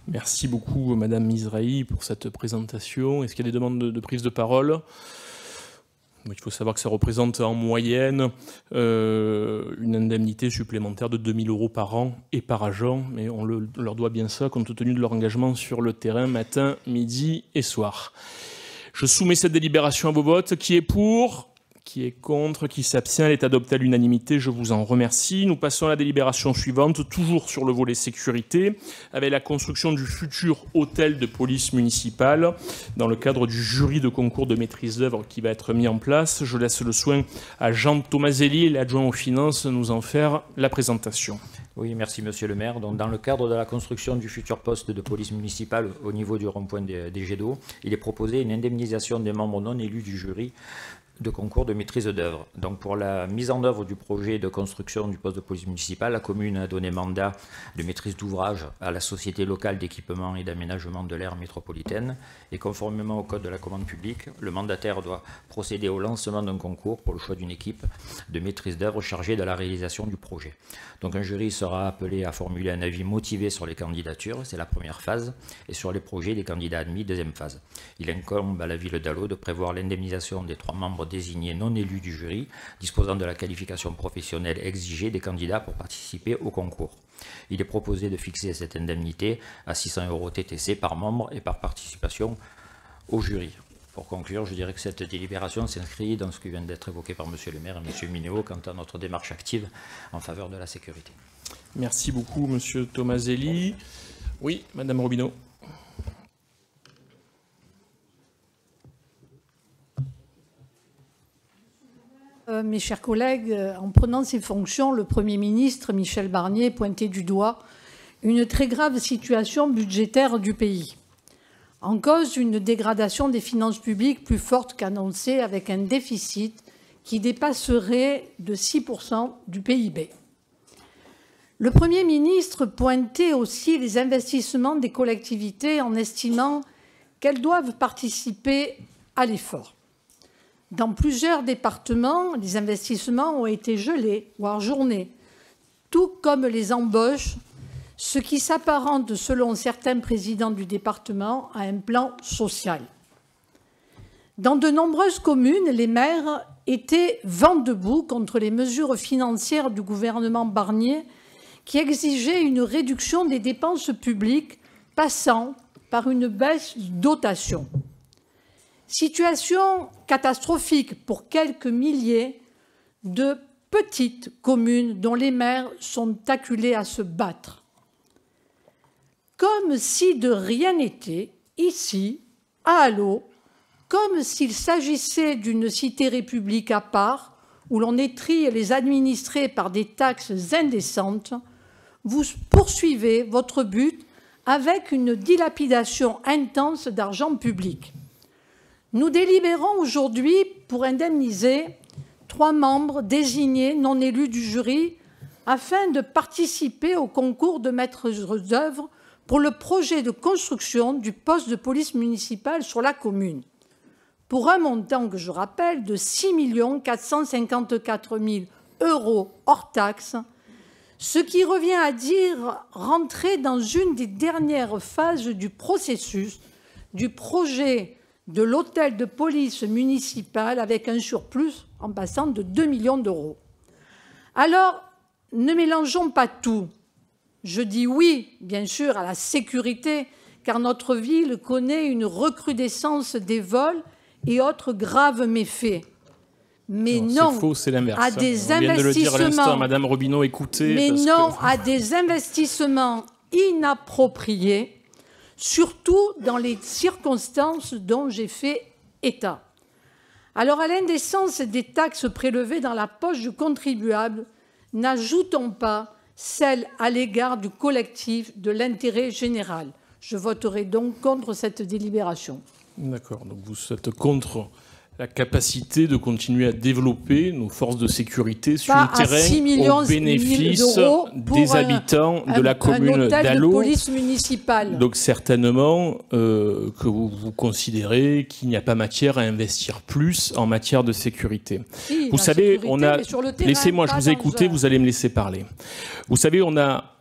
Merci beaucoup Madame Mizrahi pour cette présentation. Est-ce qu'il y a des demandes de prise de parole ? Il faut savoir que ça représente en moyenne une indemnité supplémentaire de 2 000 € par an et par agent, mais on leur doit bien ça compte tenu de leur engagement sur le terrain matin, midi et soir. Je soumets cette délibération à vos votes. Qui est pour ? Qui est contre ? Qui s'abstient ? Elle est adoptée à l'unanimité. Je vous en remercie. Nous passons à la délibération suivante, toujours sur le volet sécurité, avec la construction du futur hôtel de police municipale dans le cadre du jury de concours de maîtrise d'œuvre qui va être mis en place. Je laisse le soin à Jean Tomaselli, l'adjoint aux finances, nous en faire la présentation. Oui, merci Monsieur le maire. Donc, dans le cadre de la construction du futur poste de police municipale au niveau du rond-point des jets d'eau, il est proposé une indemnisation des membres non élus du jury de concours de maîtrise d'œuvre. Donc pour la mise en œuvre du projet de construction du poste de police municipale, la commune a donné mandat de maîtrise d'ouvrage à la société locale d'équipement et d'aménagement de l'aire métropolitaine et conformément au code de la commande publique, le mandataire doit procéder au lancement d'un concours pour le choix d'une équipe de maîtrise d'œuvre chargée de la réalisation du projet. Donc un jury sera appelé à formuler un avis motivé sur les candidatures, c'est la première phase, et sur les projets des candidats admis, deuxième phase. Il incombe à la ville d'Allo de prévoir l'indemnisation des 3 membres désignés non élus du jury, disposant de la qualification professionnelle exigée des candidats pour participer au concours. Il est proposé de fixer cette indemnité à 600 € TTC par membre et par participation au jury. Pour conclure, je dirais que cette délibération s'inscrit dans ce qui vient d'être évoqué par Monsieur le maire et Monsieur Minéo quant à notre démarche active en faveur de la sécurité. Merci beaucoup Monsieur Tomaselli. Oui, Madame Robineau. Mes chers collègues, en prenant ses fonctions, le Premier ministre Michel Barnier pointait du doigt une très grave situation budgétaire du pays. En cause, une dégradation des finances publiques plus forte qu'annoncée, avec un déficit qui dépasserait de 6% du PIB. Le Premier ministre pointait aussi les investissements des collectivités en estimant qu'elles doivent participer à l'effort. Dans plusieurs départements, les investissements ont été gelés ou ajournés, tout comme les embauches, ce qui s'apparente, selon certains présidents du département, à un plan social. Dans de nombreuses communes, les maires étaient vent debout contre les mesures financières du gouvernement Barnier qui exigeaient une réduction des dépenses publiques passant par une baisse de dotation. Situation catastrophique pour quelques milliers de petites communes dont les maires sont acculés à se battre. Comme si de rien n'était, ici, à Allot, comme s'il s'agissait d'une cité république à part, où l'on étrille les administrés par des taxes indécentes, vous poursuivez votre but avec une dilapidation intense d'argent public. Nous délibérons aujourd'hui pour indemniser 3 membres désignés non élus du jury afin de participer au concours de maîtres d'œuvre pour le projet de construction du poste de police municipale sur la commune, pour un montant que je rappelle de 6 454 000 € hors taxes, ce qui revient à dire rentrer dans une des dernières phases du processus du projet de l'hôtel de police municipal avec un surplus en passant de 2 millions d'euros. Alors, ne mélangeons pas tout. Je dis oui, bien sûr, à la sécurité, car notre ville connaît une recrudescence des vols et autres graves méfaits. Mais non, c'est faux, c'est l'inverse. À des On vient de le dire à l'instant, Madame Robineau, écoutez. Mais non, à des investissements inappropriés, surtout dans les circonstances dont j'ai fait état. Alors, à l'indécence des taxes prélevées dans la poche du contribuable, n'ajoutons pas celle à l'égard du collectif de l'intérêt général. Je voterai donc contre cette délibération. D'accord, donc vous êtes contre la capacité de continuer à développer nos forces de sécurité sur le terrain au bénéfice des habitants de la commune d'Allot. Police municipale. Donc certainement que vous considérez qu'il n'y a pas matière à investir plus en matière de sécurité. Si, vous savez, sécurité, on a... Laissez-moi, je vous ai écouté, vous allez me laisser parler. Vous savez, on a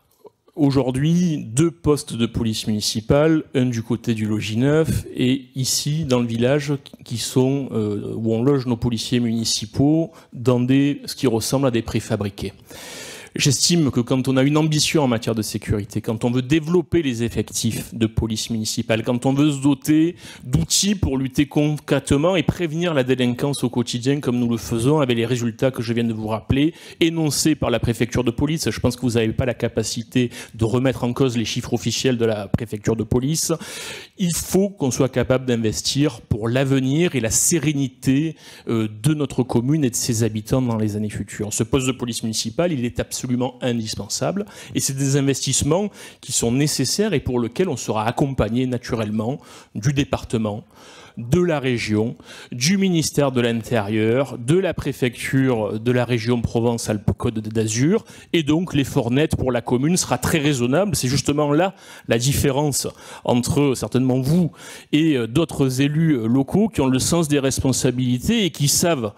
aujourd'hui 2 postes de police municipale, un du côté du logis neuf et ici dans le village qui sont où on loge nos policiers municipaux dans ce qui ressemble à des préfabriqués. J'estime que quand on a une ambition en matière de sécurité, quand on veut développer les effectifs de police municipale, quand on veut se doter d'outils pour lutter concrètement et prévenir la délinquance au quotidien comme nous le faisons avec les résultats que je viens de vous rappeler, énoncés par la préfecture de police, je pense que vous n'avez pas la capacité de remettre en cause les chiffres officiels de la préfecture de police, il faut qu'on soit capable d'investir pour l'avenir et la sérénité de notre commune et de ses habitants dans les années futures. Ce poste de police municipale, il est absolument indispensable et c'est des investissements qui sont nécessaires et pour lesquels on sera accompagné naturellement du département, de la région, du ministère de l'Intérieur, de la préfecture de la région Provence-Alpes-Côte d'Azur et donc l'effort net pour la commune sera très raisonnable. C'est justement là la différence entre certainement vous et d'autres élus locaux qui ont le sens des responsabilités et qui savent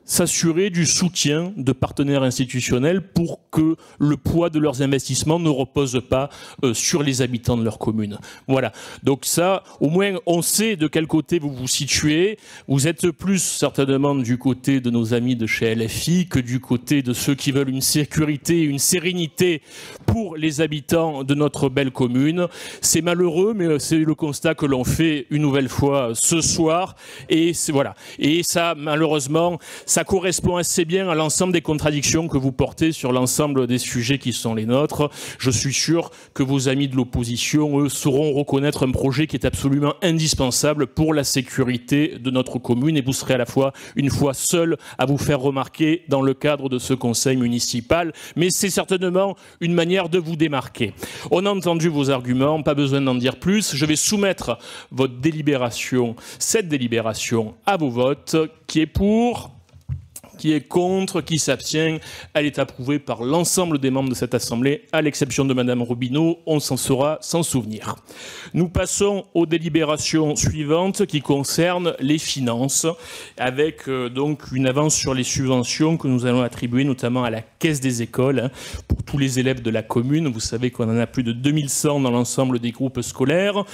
s'assurer du soutien de partenaires institutionnels pour que le poids de leurs investissements ne repose pas sur les habitants de leur commune. Voilà. Donc ça, au moins, on sait de quel côté vous vous situez. Vous êtes plus certainement du côté de nos amis de chez LFI que du côté de ceux qui veulent une sécurité, une sérénité pour les habitants de notre belle commune. C'est malheureux, mais c'est le constat que l'on fait une nouvelle fois ce soir. Et voilà. Et ça, malheureusement, ça correspond assez bien à l'ensemble des contradictions que vous portez sur l'ensemble des sujets qui sont les nôtres. Je suis sûr que vos amis de l'opposition, eux, sauront reconnaître un projet qui est absolument indispensable pour la sécurité de notre commune et vous serez à la fois une fois seul à vous faire remarquer dans le cadre de ce conseil municipal. Mais c'est certainement une manière de vous démarquer. On a entendu vos arguments, pas besoin d'en dire plus. Je vais soumettre votre délibération, cette délibération, à vos votes. Qui est pour ? Qui est contre, qui s'abstient, elle est approuvée par l'ensemble des membres de cette Assemblée, à l'exception de Madame Robineau, on s'en saura sans souvenir. Nous passons aux délibérations suivantes qui concernent les finances, avec donc une avance sur les subventions que nous allons attribuer notamment à la Caisse des écoles, pour tous les élèves de la commune. Vous savez qu'on en a plus de 2100 dans l'ensemble des groupes scolaires.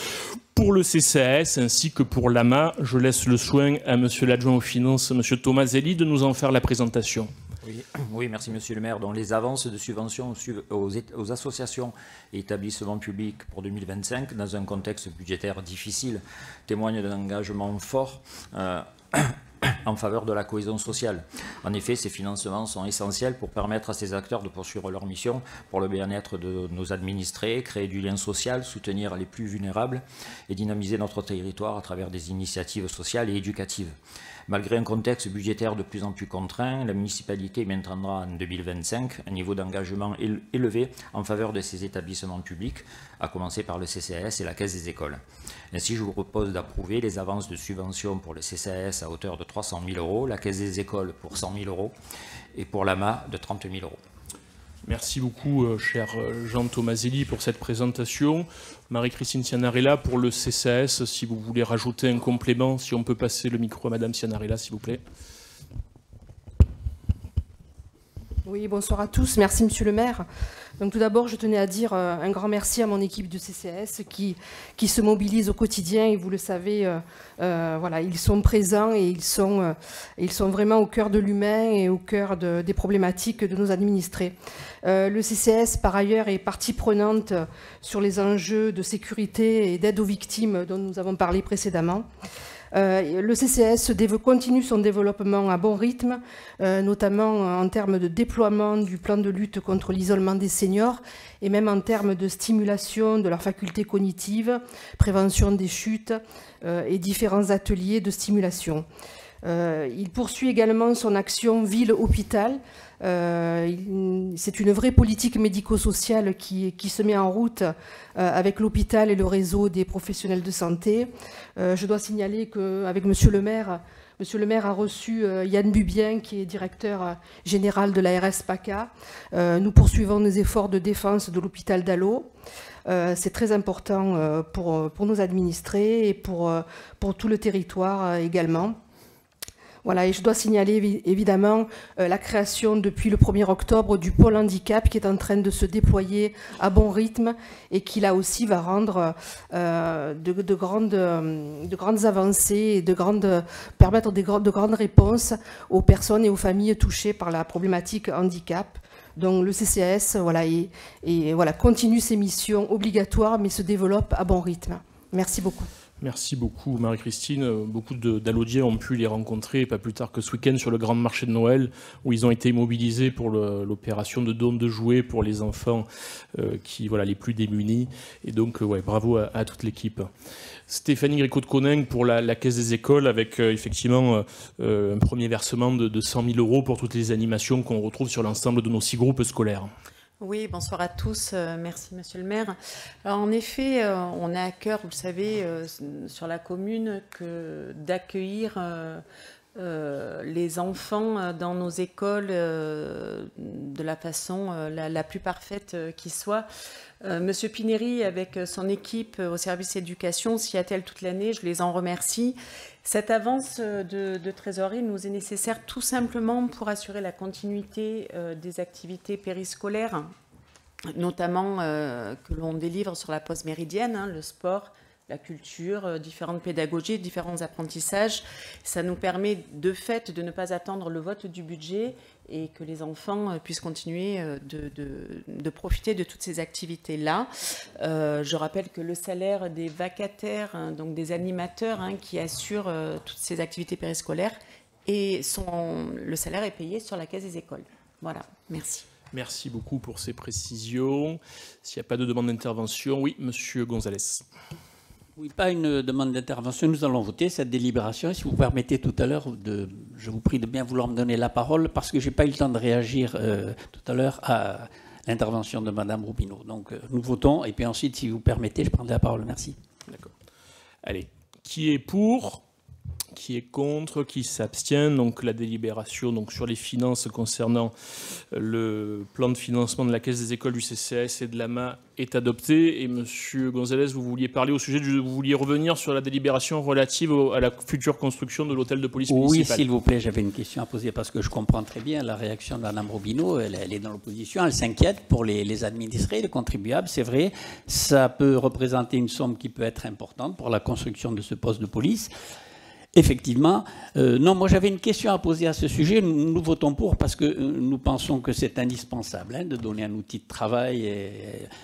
Pour le CCAS ainsi que pour l'AMA, je laisse le soin à Monsieur l'adjoint aux finances, Monsieur Thomas Zélie, de nous en faire la présentation. Oui, merci Monsieur le maire. Donc, les avances de subventions aux associations et établissements publics pour 2025, dans un contexte budgétaire difficile, témoignent d'un engagement fort en faveur de la cohésion sociale. En effet, ces financements sont essentiels pour permettre à ces acteurs de poursuivre leur mission pour le bien-être de nos administrés, créer du lien social, soutenir les plus vulnérables et dynamiser notre territoire à travers des initiatives sociales et éducatives. Malgré un contexte budgétaire de plus en plus contraint, la municipalité maintiendra en 2025 un niveau d'engagement élevé en faveur de ces établissements publics, à commencer par le CCAS et la Caisse des écoles. Ainsi, je vous propose d'approuver les avances de subvention pour le CCAS à hauteur de 300 000 €, la Caisse des écoles pour 100 000 € et pour l'AMA de 30 000 €. Merci beaucoup, cher Jean Tomaselli, pour cette présentation. Marie-Christine Cianarella, pour le CCAS, si vous voulez rajouter un complément, si on peut passer le micro à Madame Cianarella, s'il vous plaît. Oui, bonsoir à tous. Merci, Monsieur le maire. Donc, tout d'abord, je tenais à dire un grand merci à mon équipe de CCAS qui se mobilise au quotidien. Et vous le savez, voilà, ils sont présents et ils sont vraiment au cœur de l'humain et au cœur des problématiques de nos administrés. Le CCAS, par ailleurs, est partie prenante sur les enjeux de sécurité et d'aide aux victimes dont nous avons parlé précédemment. Le CCAS continue son développement à bon rythme, notamment en termes de déploiement du plan de lutte contre l'isolement des seniors et même en termes de stimulation de leurs facultés cognitives, prévention des chutes et différents ateliers de stimulation. Il poursuit également son action ville-hôpital. C'est une vraie politique médico-sociale qui se met en route avec l'hôpital et le réseau des professionnels de santé. Je dois signaler qu'avec Monsieur le maire a reçu Yann Bubien, qui est directeur général de l'ARS PACA. Nous poursuivons nos efforts de défense de l'hôpital d'Allo. C'est très important pour nos administrés et pour tout le territoire également. Voilà, et je dois signaler évidemment la création depuis le 1er octobre du pôle handicap qui est en train de se déployer à bon rythme et qui là aussi va rendre de grandes avancées et permettre de grandes réponses aux personnes et aux familles touchées par la problématique handicap. Donc le CCAS voilà, continue ses missions obligatoires mais se développe à bon rythme. Merci beaucoup. Merci beaucoup Marie-Christine. Beaucoup d'allodiens ont pu les rencontrer, pas plus tard que ce week-end sur le grand marché de Noël, où ils ont été mobilisés pour l'opération de don de jouets pour les enfants les plus démunis. Et donc, bravo à toute l'équipe. Stéphanie Gricot de Coninck pour la Caisse des écoles, avec effectivement un premier versement de 100 000 € pour toutes les animations qu'on retrouve sur l'ensemble de nos 6 groupes scolaires. Oui, bonsoir à tous. Merci, Monsieur le maire. Alors, en effet, on a à cœur, vous le savez, sur la commune, d'accueillir les enfants dans nos écoles de la façon la plus parfaite qui soit. Monsieur Pineri, avec son équipe au service éducation, s'y attelle toute l'année, je les en remercie. Cette avance de trésorerie nous est nécessaire tout simplement pour assurer la continuité des activités périscolaires, notamment que l'on délivre sur la pause méridienne, le sport, la culture, différentes pédagogies, différents apprentissages. Ça nous permet de fait de ne pas attendre le vote du budget et que les enfants puissent continuer de profiter de toutes ces activités-là. Je rappelle que le salaire des vacataires, donc des animateurs qui assurent toutes ces activités périscolaires, le salaire est payé sur la Caisse des écoles. Voilà, merci. Merci beaucoup pour ces précisions. S'il n'y a pas de demande d'intervention, oui, Monsieur Gonzalez. Oui, pas une demande d'intervention. Nous allons voter cette délibération. Et si vous permettez tout à l'heure, je vous prie de bien vouloir me donner la parole parce que je n'ai pas eu le temps de réagir tout à l'heure à l'intervention de Madame Robineau. Donc nous votons et puis ensuite, si vous permettez, je prendrai la parole. Merci. D'accord. Allez, qui est pour ? Qui est contre? Qui s'abstient? Donc la délibération sur les finances concernant le plan de financement de la Caisse des écoles du CCAS et de l'AMA est adoptée. Et Monsieur Gonzalez, vous vouliez parler au sujet vous vouliez revenir sur la délibération relative à la future construction de l'hôtel de police municipale. Oui, s'il vous plaît, j'avais une question à poser parce que je comprends très bien la réaction de Mme Robineau. Elle est dans l'opposition, elle s'inquiète pour les administrés, les contribuables. C'est vrai, ça peut représenter une somme qui peut être importante pour la construction de ce poste de police. Effectivement. Non, moi j'avais une question à poser à ce sujet. Nous votons pour parce que nous pensons que c'est indispensable de donner un outil de travail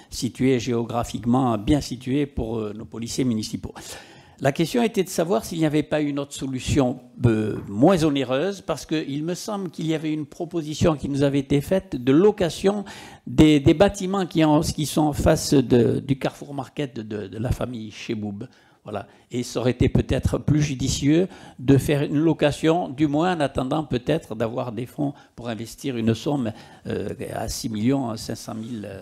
situé géographiquement, bien situé pour nos policiers municipaux. La question était de savoir s'il n'y avait pas une autre solution moins onéreuse, parce qu'il me semble qu'il y avait une proposition qui nous avait été faite de location des bâtiments qui sont en face du Carrefour Market de la famille Cheboub. Voilà. Et ça aurait été peut-être plus judicieux de faire une location, du moins en attendant peut-être d'avoir des fonds pour investir une somme à 6 500 000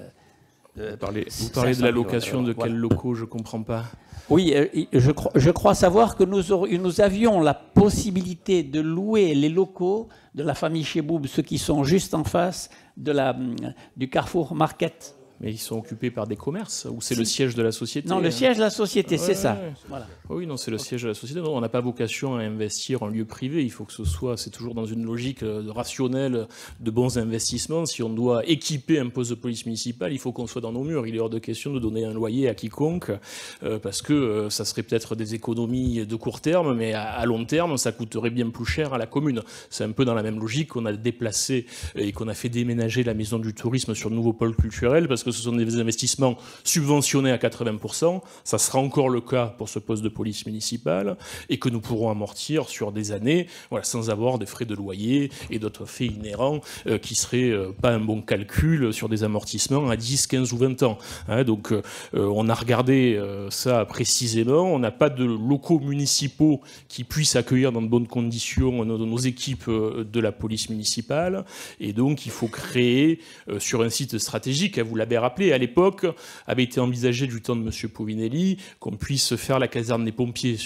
Vous parlez de la location de quels locaux? Je ne comprends pas. Oui, je crois savoir que nous avions la possibilité de louer les locaux de la famille Cheboub, ceux qui sont juste en face du Carrefour Market. Mais ils sont occupés par des commerces, ou c'est le siège de la société? Non, le siège de la société, c'est ça. Voilà. Oui, non, c'est le siège de la société. Non, on n'a pas vocation à investir en lieu privé. Il faut que ce soit, c'est toujours dans une logique rationnelle de bons investissements. Si on doit équiper un poste de police municipale, il faut qu'on soit dans nos murs. Il est hors de question de donner un loyer à quiconque, parce que ça serait peut-être des économies de court terme, mais à long terme, ça coûterait bien plus cher à la commune. C'est un peu dans la même logique qu'on a déplacé et qu'on a fait déménager la maison du tourisme sur le nouveau pôle culturel, parce que ce sont des investissements subventionnés à 80%, ça sera encore le cas pour ce poste de police municipale, et que nous pourrons amortir sur des années, voilà, sans avoir des frais de loyer et d'autres faits inhérents qui seraient pas un bon calcul sur des amortissements à 10, 15 ou 20 ans. Donc on a regardé ça précisément, on n'a pas de locaux municipaux qui puissent accueillir dans de bonnes conditions nos équipes de la police municipale, et donc il faut créer sur un site stratégique, vous l'avez rappelé, à l'époque, avait été envisagé du temps de M. Povinelli qu'on puisse faire la caserne des pompiers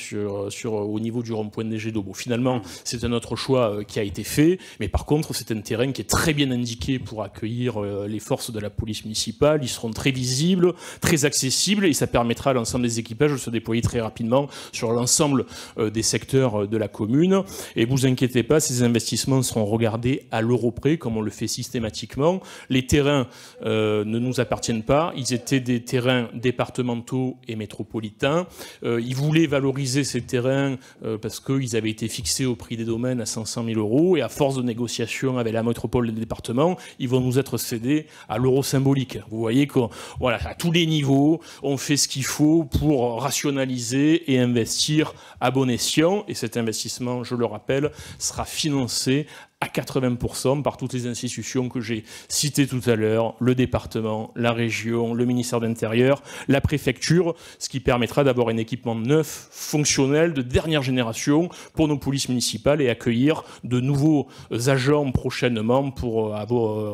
au niveau du rond-point des Jets d'eau. Bon, finalement, c'est un autre choix qui a été fait, mais par contre, c'est un terrain qui est très bien indiqué pour accueillir les forces de la police municipale. Ils seront très visibles, très accessibles, et ça permettra à l'ensemble des équipages de se déployer très rapidement sur l'ensemble des secteurs de la commune. Et vous inquiétez pas, ces investissements seront regardés à l'euro près, comme on le fait systématiquement. Les terrains ne nous appartiennent pas. Ils étaient des terrains départementaux et métropolitains. Ils voulaient valoriser ces terrains parce qu'ils avaient été fixés au prix des domaines à 500 000 €. Et à force de négociations avec la métropole et les départements, ils vont nous être cédés à l'euro symbolique. Vous voyez qu'à tous les niveaux, on fait ce qu'il faut pour rationaliser et investir à bon escient. Et cet investissement, je le rappelle, sera financé à 80% par toutes les institutions que j'ai citées tout à l'heure, le département, la région, le ministère de l'Intérieur, la préfecture, ce qui permettra d'avoir un équipement neuf, fonctionnel, de dernière génération pour nos polices municipales et accueillir de nouveaux agents prochainement pour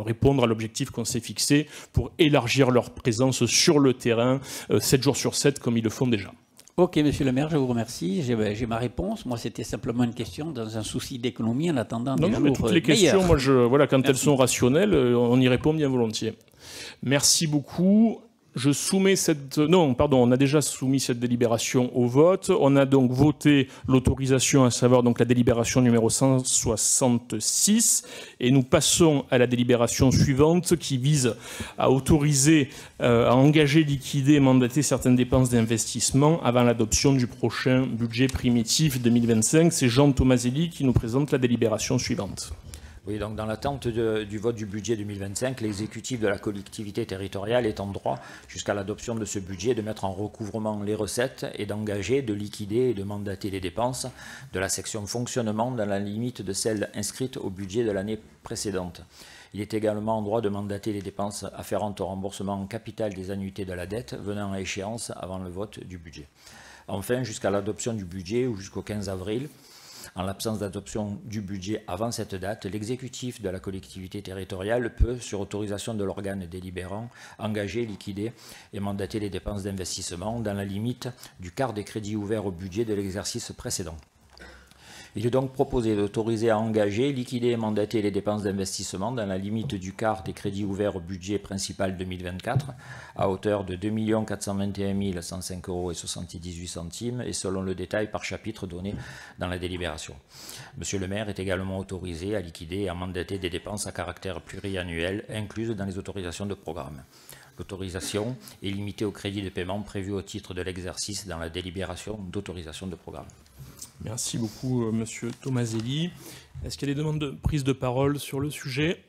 répondre à l'objectif qu'on s'est fixé, pour élargir leur présence sur le terrain 7 jours sur 7 comme ils le font déjà. Ok, monsieur le maire, je vous remercie. J'ai ma réponse. Moi, c'était simplement une question dans un souci d'économie en attendant des jours toutes les questions, quand elles sont rationnelles, on y répond bien volontiers. Merci beaucoup. Je soumets on a déjà soumis cette délibération au vote. On a donc voté l'autorisation, à savoir donc la délibération numéro 166. Et nous passons à la délibération suivante qui vise à autoriser, à engager, liquider et mandater certaines dépenses d'investissement avant l'adoption du prochain budget primitif 2025. C'est Jean Tomaselli qui nous présente la délibération suivante. Oui, donc dans l'attente du vote du budget 2025, l'exécutif de la collectivité territoriale est en droit, jusqu'à l'adoption de ce budget, de mettre en recouvrement les recettes et d'engager, de liquider et de mandater les dépenses de la section fonctionnement dans la limite de celles inscrites au budget de l'année précédente. Il est également en droit de mandater les dépenses afférentes au remboursement en capital des annuités de la dette venant à échéance avant le vote du budget. Enfin, jusqu'à l'adoption du budget ou jusqu'au 15 avril, en l'absence d'adoption du budget avant cette date, l'exécutif de la collectivité territoriale peut, sur autorisation de l'organe délibérant, engager, liquider et mandater les dépenses d'investissement dans la limite du quart des crédits ouverts au budget de l'exercice précédent. Il est donc proposé d'autoriser à engager, liquider et mandater les dépenses d'investissement dans la limite du quart des crédits ouverts au budget principal 2024 à hauteur de 2 421 105,78 € et selon le détail par chapitre donné dans la délibération. Monsieur le maire est également autorisé à liquider et à mandater des dépenses à caractère pluriannuel incluses dans les autorisations de programme. L'autorisation est limitée au crédit de paiement prévu au titre de l'exercice dans la délibération d'autorisation de programme. Merci beaucoup, Monsieur Tomaselli. Est-ce qu'il y a des demandes de prise de parole sur le sujet ?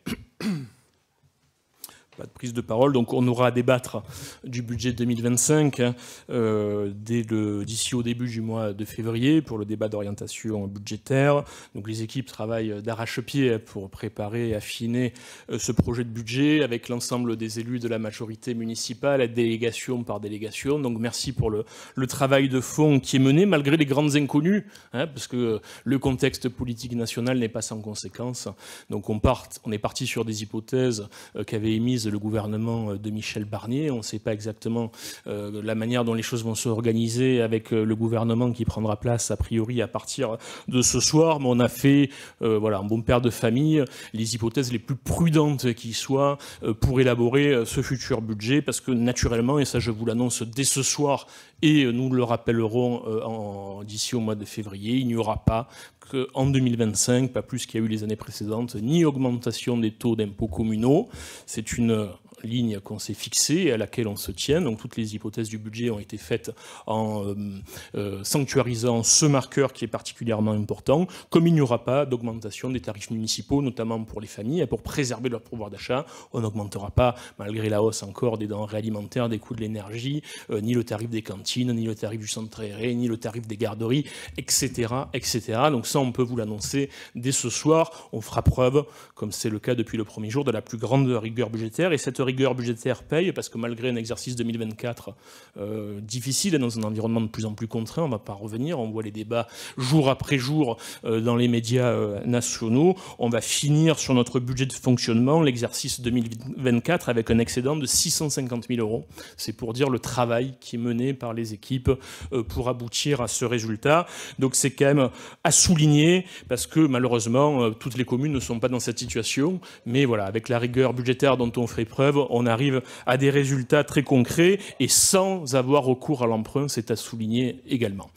Pas de prise de parole, donc on aura à débattre du budget 2025 d'ici au début du mois de février pour le débat d'orientation budgétaire. Donc les équipes travaillent d'arrache-pied pour préparer et affiner ce projet de budget avec l'ensemble des élus de la majorité municipale, délégation par délégation. Donc merci pour le travail de fond qui est mené malgré les grandes inconnues, parce que le contexte politique national n'est pas sans conséquences. Donc on est parti sur des hypothèses qu'avait émises le gouvernement de Michel Barnier. On ne sait pas exactement la manière dont les choses vont s'organiser avec le gouvernement qui prendra place a priori à partir de ce soir, mais on a fait un bon père de famille les hypothèses les plus prudentes qui soient pour élaborer ce futur budget, parce que naturellement, et ça je vous l'annonce dès ce soir, et nous le rappellerons d'ici au mois de février, il n'y aura pas qu'en 2025, pas plus qu'il y a eu les années précédentes, ni augmentation des taux d'impôts communaux. C'est une ligne qu'on s'est fixée et à laquelle on se tient. Donc toutes les hypothèses du budget ont été faites en sanctuarisant ce marqueur qui est particulièrement important. Comme il n'y aura pas d'augmentation des tarifs municipaux, notamment pour les familles, et pour préserver leur pouvoir d'achat, on n'augmentera pas, malgré la hausse encore des denrées alimentaires, des coûts de l'énergie, ni le tarif des cantines, ni le tarif du centre aéré, ni le tarif des garderies, etc., etc. Donc ça, on peut vous l'annoncer dès ce soir. On fera preuve, comme c'est le cas depuis le premier jour, de la plus grande rigueur budgétaire. Et cette rigueur budgétaire paye, parce que malgré un exercice 2024 difficile, dans un environnement de plus en plus contraint, on ne va pas revenir, on voit les débats jour après jour dans les médias nationaux, on va finir sur notre budget de fonctionnement l'exercice 2024 avec un excédent de 650 000 €. C'est pour dire le travail qui est mené par les équipes pour aboutir à ce résultat. Donc c'est quand même à souligner, parce que malheureusement, toutes les communes ne sont pas dans cette situation, mais voilà, avec la rigueur budgétaire dont on fait preuve, on arrive à des résultats très concrets et sans avoir recours à l'emprunt, c'est à souligner également.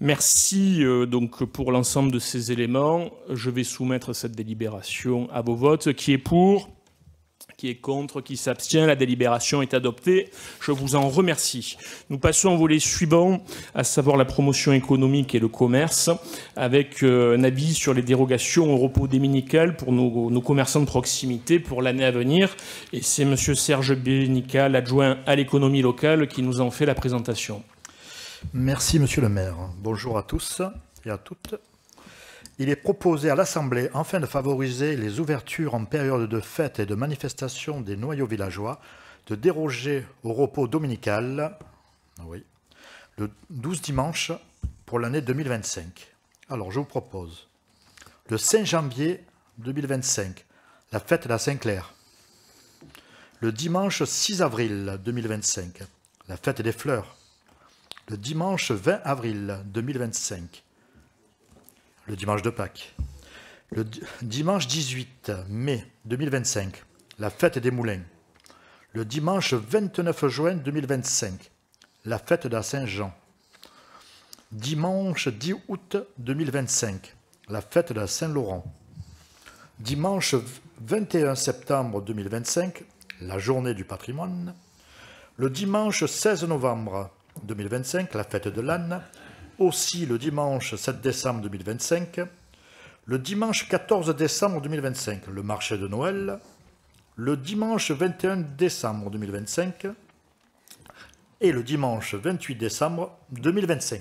Merci donc pour l'ensemble de ces éléments. Je vais soumettre cette délibération à vos votes. Qui est pour ? Qui est contre? Qui s'abstient? La délibération est adoptée. Je vous en remercie. Nous passons au volet suivant, à savoir la promotion économique et le commerce, avec un avis sur les dérogations au repos dominical pour nos commerçants de proximité pour l'année à venir. Et c'est M. Serge Bénical, adjoint à l'économie locale, qui nous en fait la présentation. Merci, Monsieur le maire. Bonjour à tous et à toutes. Il est proposé à l'Assemblée, afin de favoriser les ouvertures en période de fête et de manifestation des noyaux villageois, de déroger au repos dominical le 12 dimanche pour l'année 2025. Alors, je vous propose le 5 janvier 2025, la fête de la Saint-Clair. Le dimanche 6 avril 2025, la fête des fleurs. Le dimanche 20 avril 2025, le dimanche de Pâques. Le dimanche 18 mai 2025, la fête des moulins. Le dimanche 29 juin 2025, la fête de la Saint-Jean. Dimanche 10 août 2025, la fête de la Saint-Laurent. Dimanche 21 septembre 2025, la journée du patrimoine. Le dimanche 16 novembre 2025, la fête de l'âne. Aussi le dimanche 7 décembre 2025, le dimanche 14 décembre 2025, le marché de Noël, le dimanche 21 décembre 2025 et le dimanche 28 décembre 2025.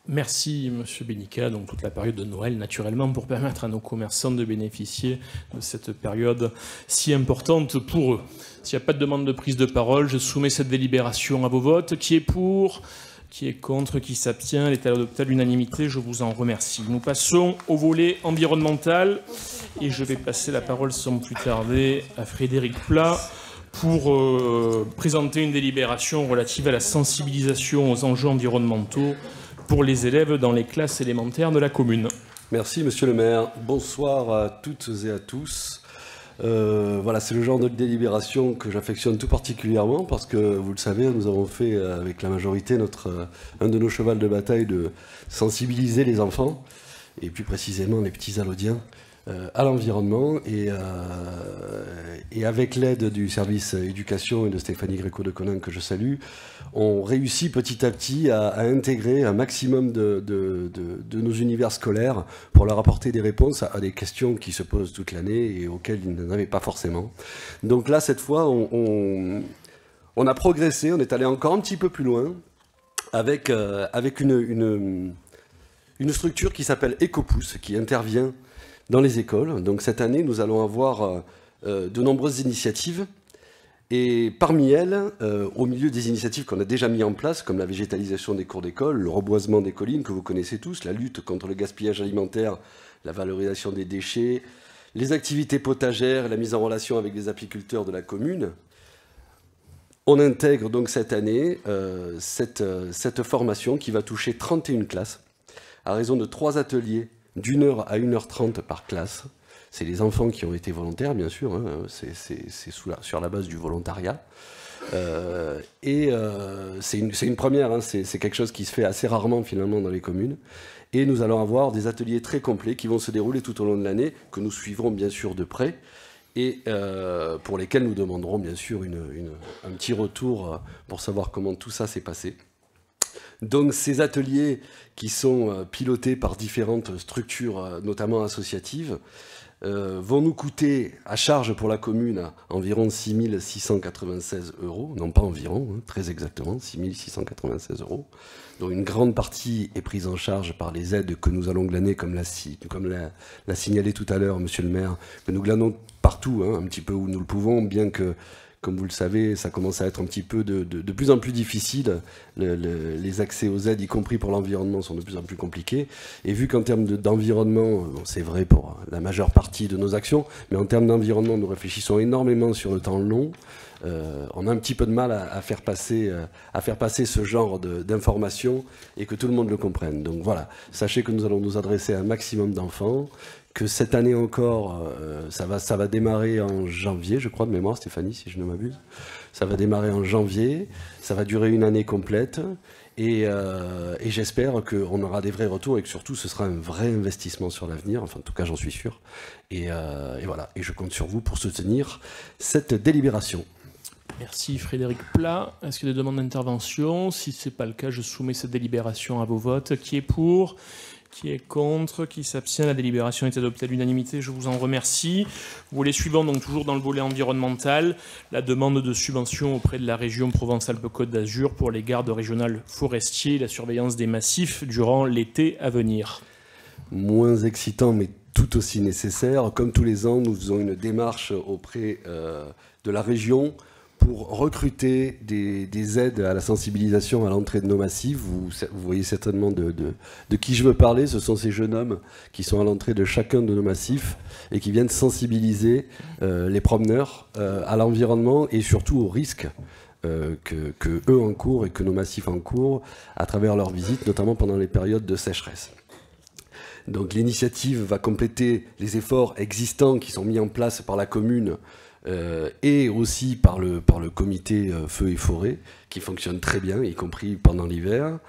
Merci, M. Bénica. Donc toute la période de Noël, naturellement, pour permettre à nos commerçants de bénéficier de cette période si importante pour eux. S'il n'y a pas de demande de prise de parole, je soumets cette délibération à vos votes. Qui est pour ? Qui est contre? Qui s'abstient? Elle est adoptée à l'unanimité. Je vous en remercie. Nous passons au volet environnemental. Et je vais passer la parole sans plus tarder à Frédéric Plat pour présenter une délibération relative à la sensibilisation aux enjeux environnementaux pour les élèves dans les classes élémentaires de la commune. Merci, monsieur le maire. Bonsoir à toutes et à tous. Voilà, c'est le genre de délibération que j'affectionne tout particulièrement parce que, vous le savez, nous avons fait avec la majorité un de nos chevals de bataille de sensibiliser les enfants et plus précisément les petits Alaudiens à l'environnement et avec l'aide du service éducation et de Stéphanie Gréco de Conin que je salue, on réussit petit à petit à intégrer un maximum de nos univers scolaires pour leur apporter des réponses à des questions qui se posent toute l'année et auxquelles ils n'en avaient pas forcément. Donc là, cette fois, on a progressé, on est allé encore un petit peu plus loin avec une structure qui s'appelle Ecopousse, qui intervient dans les écoles. Donc cette année, nous allons avoir de nombreuses initiatives. Et parmi elles, au milieu des initiatives qu'on a déjà mises en place, comme la végétalisation des cours d'école, le reboisement des collines que vous connaissez tous, la lutte contre le gaspillage alimentaire, la valorisation des déchets, les activités potagères, la mise en relation avec les apiculteurs de la commune, on intègre donc cette année cette formation qui va toucher 31 classes, à raison de 3 ateliers d'1h à 1h30 par classe. C'est les enfants qui ont été volontaires, bien sûr, hein, c'est sur la base du volontariat. C'est une première, hein, c'est quelque chose qui se fait assez rarement finalement dans les communes. Et nous allons avoir des ateliers très complets qui vont se dérouler tout au long de l'année, que nous suivrons bien sûr de près, et pour lesquels nous demanderons bien sûr un petit retour pour savoir comment tout ça s'est passé. Donc ces ateliers qui sont pilotés par différentes structures, notamment associatives, vont nous coûter à charge pour la commune à environ 6 696 €, non pas environ, hein, très exactement, 6 696 €, dont une grande partie est prise en charge par les aides que nous allons glaner, comme l'a signalé tout à l'heure monsieur le maire, que nous glanons partout, hein, un petit peu où nous le pouvons, bien que, comme vous le savez, ça commence à être un petit peu de plus en plus difficile. Les accès aux aides, y compris pour l'environnement, sont de plus en plus compliqués. Et vu qu'en termes d'environnement, c'est vrai pour la majeure partie de nos actions, mais en termes d'environnement, nous réfléchissons énormément sur le temps long. On a un petit peu de mal à faire passer ce genre d'informations et que tout le monde le comprenne. Donc voilà, sachez que nous allons nous adresser à un maximum d'enfants, que cette année encore, ça va démarrer en janvier, je crois, de mémoire, Stéphanie, si je ne m'abuse. Ça va démarrer en janvier, ça va durer une année complète, et j'espère qu'on aura des vrais retours et que surtout ce sera un vrai investissement sur l'avenir, enfin en tout cas j'en suis sûr. Et voilà, et je compte sur vous pour soutenir cette délibération. Merci Frédéric Plat. Est-ce qu'il y a des demandes d'intervention? Si ce n'est pas le cas, je soumets cette délibération à vos votes. Qui est pour? Qui est contre? Qui s'abstient? La délibération est adoptée à l'unanimité. Je vous en remercie. Volet suivant, donc toujours dans le volet environnemental, la demande de subvention auprès de la région Provence-Alpes-Côte d'Azur pour les gardes régionales forestiers et la surveillance des massifs durant l'été à venir. Moins excitant, mais tout aussi nécessaire. Comme tous les ans, nous faisons une démarche auprès de la région pour recruter des aides à la sensibilisation à l'entrée de nos massifs. Vous voyez certainement de qui je veux parler. Ce sont ces jeunes hommes qui sont à l'entrée de chacun de nos massifs et qui viennent sensibiliser les promeneurs à l'environnement et surtout aux risques que eux encourent et que nos massifs encourent à travers leurs visites, notamment pendant les périodes de sécheresse. Donc l'initiative va compléter les efforts existants qui sont mis en place par la commune et aussi par le comité feu et forêt, qui fonctionne très bien, y compris pendant l'hiver.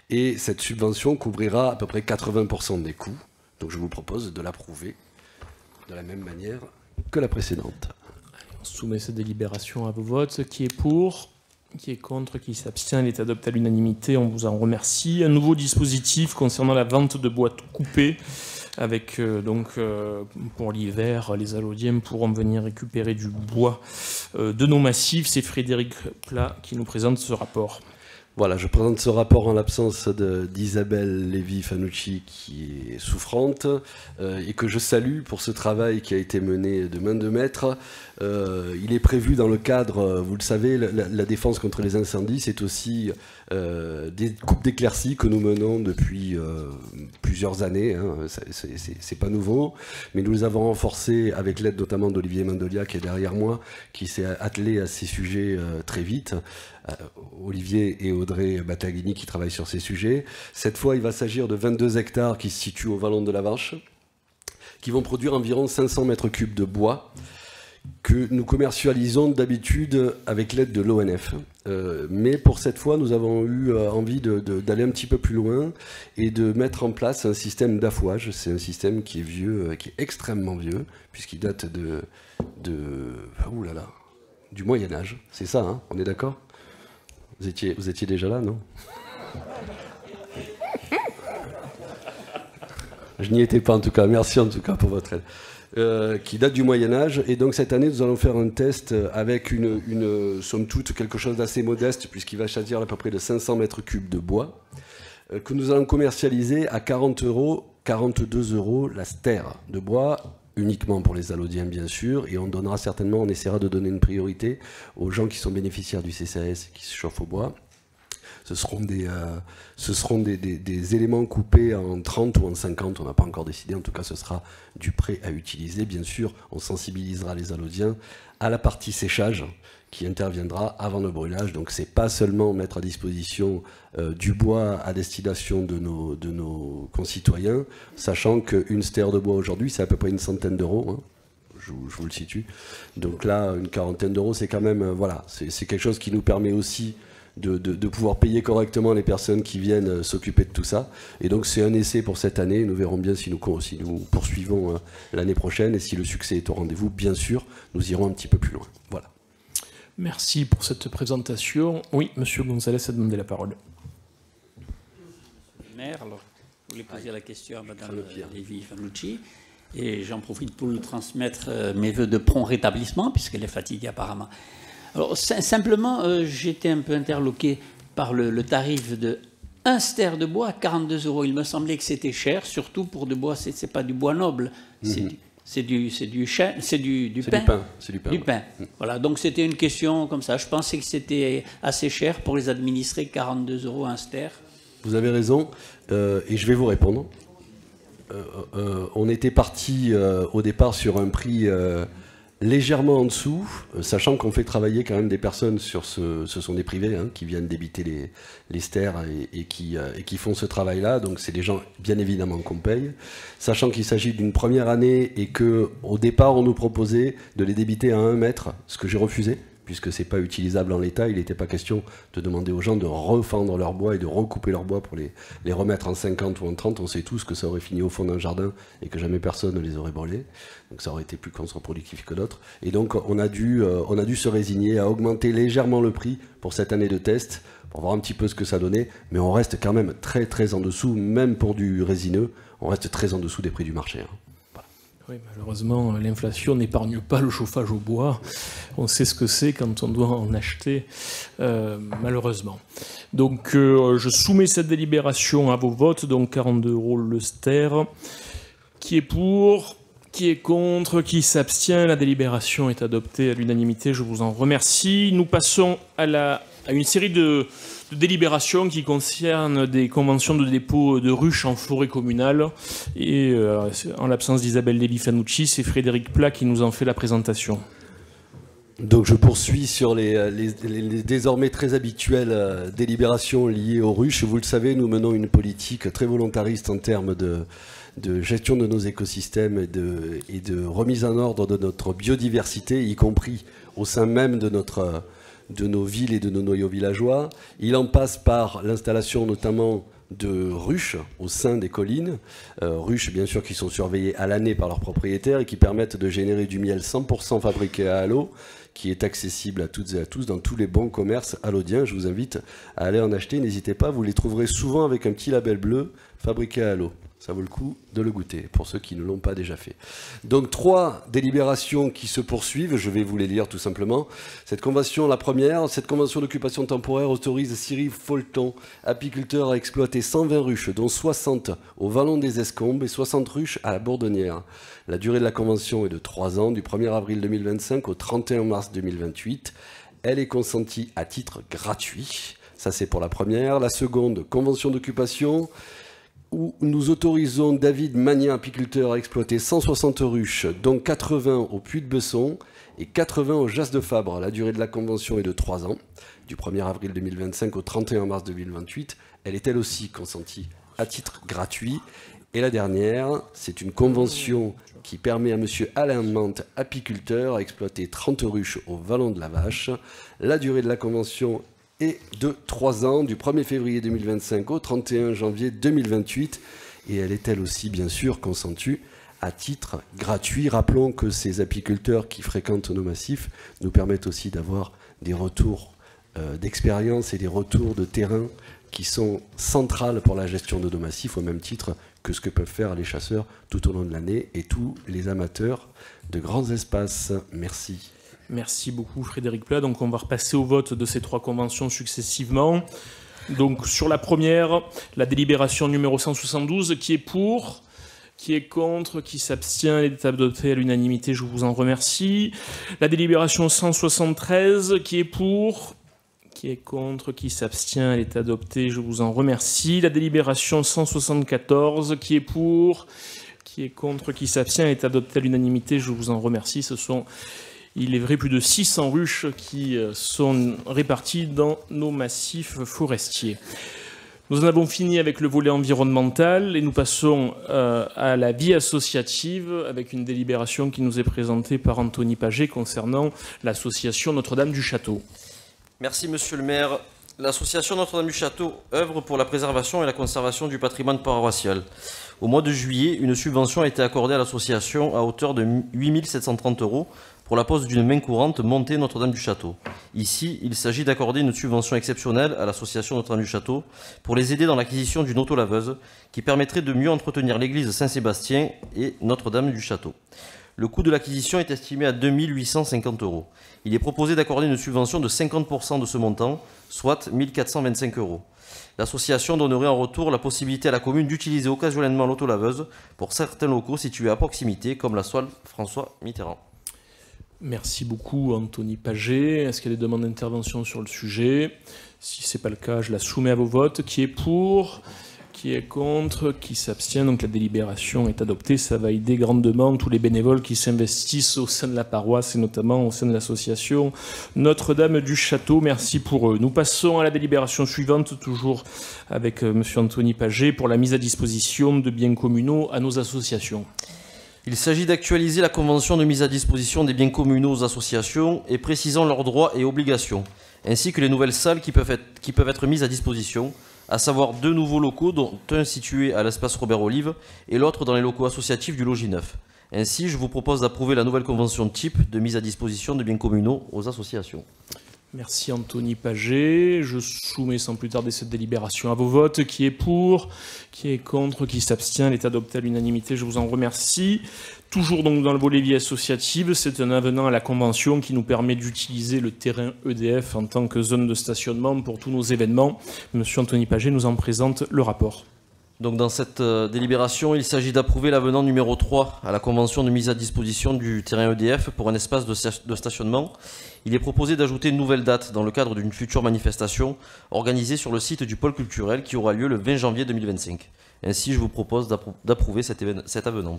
Et cette subvention couvrira à peu près 80% des coûts. Donc je vous propose de l'approuver de la même manière que la précédente. On soumet cette délibération à vos votes. Qui est pour? Qui est contre? Qui s'abstient? Elle est adoptée à l'unanimité. On vous en remercie. Un nouveau dispositif concernant la vente de boîtes coupées. Avec pour l'hiver, les Alaudiens pourront venir récupérer du bois de nos massifs. C'est Frédéric Plat qui nous présente ce rapport. Voilà, je présente ce rapport en l'absence d'Isabelle Lévy-Fanucci qui est souffrante et que je salue pour ce travail qui a été mené de main de maître. Il est prévu dans le cadre, vous le savez, la défense contre les incendies, c'est aussi des coupes d'éclaircies que nous menons depuis plusieurs années, hein. C'est pas nouveau, mais nous les avons renforcés avec l'aide notamment d'Olivier Mandolia qui est derrière moi, qui s'est attelé à ces sujets très vite. Olivier et Audrey Battaglini qui travaillent sur ces sujets. Cette fois, il va s'agir de 22 hectares qui se situent au Vallon de la Vache, qui vont produire environ 500 mètres cubes de bois, que nous commercialisons d'habitude avec l'aide de l'ONF. Mais pour cette fois, nous avons eu envie d'aller un petit peu plus loin et de mettre en place un système d'affouage. C'est un système qui est vieux, qui est extrêmement vieux, puisqu'il date du Moyen-Âge. C'est ça, hein, on est d'accord ? Vous étiez déjà là, non ? Je n'y étais pas en tout cas. Merci en tout cas pour votre aide. Qui date du Moyen-Âge. Et donc cette année, nous allons faire un test avec somme toute, quelque chose d'assez modeste, puisqu'il va choisir à peu près de 500 mètres cubes de bois, que nous allons commercialiser à 42 euros la stère de bois, uniquement pour les Alaudiens bien sûr, et on essaiera de donner une priorité aux gens qui sont bénéficiaires du CCAS qui se chauffent au bois. Ce seront des éléments coupés en 30 ou en 50, on n'a pas encore décidé, en tout cas ce sera du prêt à utiliser. Bien sûr, on sensibilisera les Alaudiens à la partie séchage qui interviendra avant le brûlage. Donc c'est pas seulement mettre à disposition du bois à destination de nos concitoyens, sachant qu'une stère de bois aujourd'hui c'est à peu près une centaine d'euros, hein. Je vous le situe. Donc là, une quarantaine d'euros, c'est quand même, voilà, c'est quelque chose qui nous permet aussi de pouvoir payer correctement les personnes qui viennent s'occuper de tout ça. Et donc c'est un essai pour cette année. Nous verrons bien si nous poursuivons l'année prochaine. Et si le succès est au rendez-vous, bien sûr, nous irons un petit peu plus loin. Voilà. Merci pour cette présentation. Oui, Monsieur Gonzalez a demandé la parole. Maire, alors, je voulais poser la question à Madame Lévy-Fanucci. Et j'en profite pour lui transmettre mes vœux de prompt rétablissement, puisqu'elle est fatiguée apparemment. Alors, simplement, j'étais un peu interloqué par le tarif de 1 stère de bois à 42 €. Il me semblait que c'était cher, surtout pour du bois, c'est pas du bois noble, c'est du pain. Du pain. Voilà, donc c'était une question comme ça. Je pensais que c'était assez cher pour les administrer, 42 € 1 stère. Vous avez raison, et je vais vous répondre. On était parti au départ sur un prix légèrement en dessous, sachant qu'on fait travailler quand même des personnes ce sont des privés hein, qui viennent débiter les stères et qui font ce travail-là, donc c'est des gens bien évidemment qu'on paye, sachant qu'il s'agit d'une première année et qu'au départ on nous proposait de les débiter à 1 mètre, ce que j'ai refusé, puisque c'est pas utilisable en l'état, il n'était pas question de demander aux gens de refendre leur bois et de recouper leur bois pour les remettre en 50 ou en 30. On sait tous que ça aurait fini au fond d'un jardin et que jamais personne ne les aurait brûlés. Donc ça aurait été plus contre-productif que d'autres. Et donc on a dû se résigner à augmenter légèrement le prix pour cette année de test, pour voir un petit peu ce que ça donnait. Mais on reste quand même très très en dessous, même pour du résineux, on reste très en dessous des prix du marché. Hein. Oui, malheureusement, l'inflation n'épargne pas le chauffage au bois. On sait ce que c'est quand on doit en acheter, malheureusement. Donc, je soumets cette délibération à vos votes. Donc, 42 € le stère. Qui est pour ? Qui est contre ? Qui s'abstient ? La délibération est adoptée à l'unanimité. Je vous en remercie. Nous passons à une série de délibérations qui concernent des conventions de dépôt de ruches en forêt communale. Et en l'absence d'Isabelle Lévy-Fanucci, c'est Frédéric Plat qui nous en fait la présentation. Donc je poursuis sur les désormais très habituelles délibérations liées aux ruches. Vous le savez, nous menons une politique très volontariste en termes de gestion de nos écosystèmes et de remise en ordre de notre biodiversité, y compris au sein même de nos villes et de nos noyaux villageois. Il en passe par l'installation notamment de ruches au sein des collines, ruches bien sûr qui sont surveillées à l'année par leurs propriétaires et qui permettent de générer du miel 100% fabriqué à Allo, qui est accessible à toutes et à tous dans tous les bons commerces alaudiens. Je vous invite à aller en acheter, n'hésitez pas, vous les trouverez souvent avec un petit label bleu, fabriqué à Allo. Ça vaut le coup de le goûter, pour ceux qui ne l'ont pas déjà fait. Donc 3 délibérations qui se poursuivent, je vais vous les lire tout simplement. Cette convention, la première, cette convention d'occupation temporaire autorise Cyril Folton, apiculteur, à exploiter 120 ruches, dont 60 au Vallon des Escombes et 60 ruches à la Bourdonnière. La durée de la convention est de 3 ans, du 1er avril 2025 au 31 mars 2028. Elle est consentie à titre gratuit. Ça, c'est pour la première. La seconde, convention d'occupation, où nous autorisons David Magnin, apiculteur, à exploiter 160 ruches, dont 80 au Puy de Besson et 80 au Jas de Fabre. La durée de la convention est de 3 ans, du 1er avril 2025 au 31 mars 2028. Elle est elle aussi consentie à titre gratuit. Et la dernière, c'est une convention qui permet à M. Alain Mante, apiculteur, à exploiter 30 ruches au Vallon de la Vache. La durée de la convention est de 3 ans, du 1er février 2025 au 31 janvier 2028. Et elle est elle aussi, bien sûr, consentie à titre gratuit. Rappelons que ces apiculteurs qui fréquentent nos massifs nous permettent aussi d'avoir des retours d'expérience et des retours de terrain qui sont centrales pour la gestion de nos massifs, au même titre que ce que peuvent faire les chasseurs tout au long de l'année et tous les amateurs de grands espaces. Merci. Merci beaucoup Frédéric Plat. Donc on va repasser au vote de ces 3 conventions successivement. Donc sur la première, la délibération numéro 172, qui est pour, qui est contre, qui s'abstient, elle est adoptée à l'unanimité, je vous en remercie. La délibération 173, qui est pour, qui est contre, qui s'abstient, elle est adoptée, je vous en remercie. La délibération 174, qui est pour, qui est contre, qui s'abstient, elle est adoptée à l'unanimité, je vous en remercie. Ce sont, il est vrai, plus de 600 ruches qui sont réparties dans nos massifs forestiers. Nous en avons fini avec le volet environnemental et nous passons à la vie associative avec une délibération qui nous est présentée par Anthony Paget concernant l'association Notre-Dame du Château. Merci Monsieur le maire. L'association Notre-Dame du Château œuvre pour la préservation et la conservation du patrimoine paroissial. Au mois de juillet, une subvention a été accordée à l'association à hauteur de 8 730 € pour la pose d'une main courante montée Notre-Dame du Château. Ici, il s'agit d'accorder une subvention exceptionnelle à l'association Notre-Dame du Château pour les aider dans l'acquisition d'une autolaveuse qui permettrait de mieux entretenir l'église Saint-Sébastien et Notre-Dame du Château. Le coût de l'acquisition est estimé à 2 850 €. Il est proposé d'accorder une subvention de 50% de ce montant, soit 1 425 €. L'association donnerait en retour la possibilité à la commune d'utiliser occasionnellement l'autolaveuse pour certains locaux situés à proximité, comme la Soile François Mitterrand. Merci beaucoup Anthony Paget. Est-ce qu'il y a des demandes d'intervention sur le sujet? Si ce n'est pas le cas, je la soumets à vos votes. Qui est pour? Qui est contre? Qui s'abstient? Donc la délibération est adoptée. Ça va aider grandement tous les bénévoles qui s'investissent au sein de la paroisse et notamment au sein de l'association Notre-Dame du Château. Merci pour eux. Nous passons à la délibération suivante, toujours avec M. Anthony Paget, pour la mise à disposition de biens communaux à nos associations. Il s'agit d'actualiser la convention de mise à disposition des biens communaux aux associations et précisant leurs droits et obligations, ainsi que les nouvelles salles qui peuvent être mises à disposition, à savoir 2 nouveaux locaux, dont un situé à l'espace Robert Olive et l'autre dans les locaux associatifs du Logis Neuf. Ainsi, je vous propose d'approuver la nouvelle convention type de mise à disposition de biens communaux aux associations. Merci Anthony Paget. Je soumets sans plus tarder cette délibération à vos votes. Qui est pour? Qui est contre? Qui s'abstient? Elle est adoptée à l'unanimité. Je vous en remercie. Toujours donc dans le volet vie associative, c'est un avenant à la convention qui nous permet d'utiliser le terrain EDF en tant que zone de stationnement pour tous nos événements. Monsieur Anthony Paget nous en présente le rapport. Donc dans cette délibération, il s'agit d'approuver l'avenant numéro 3 à la convention de mise à disposition du terrain EDF pour un espace de stationnement. Il est proposé d'ajouter une nouvelle date dans le cadre d'une future manifestation organisée sur le site du pôle culturel qui aura lieu le 20 janvier 2025. Ainsi, je vous propose d'approuver cet avenant.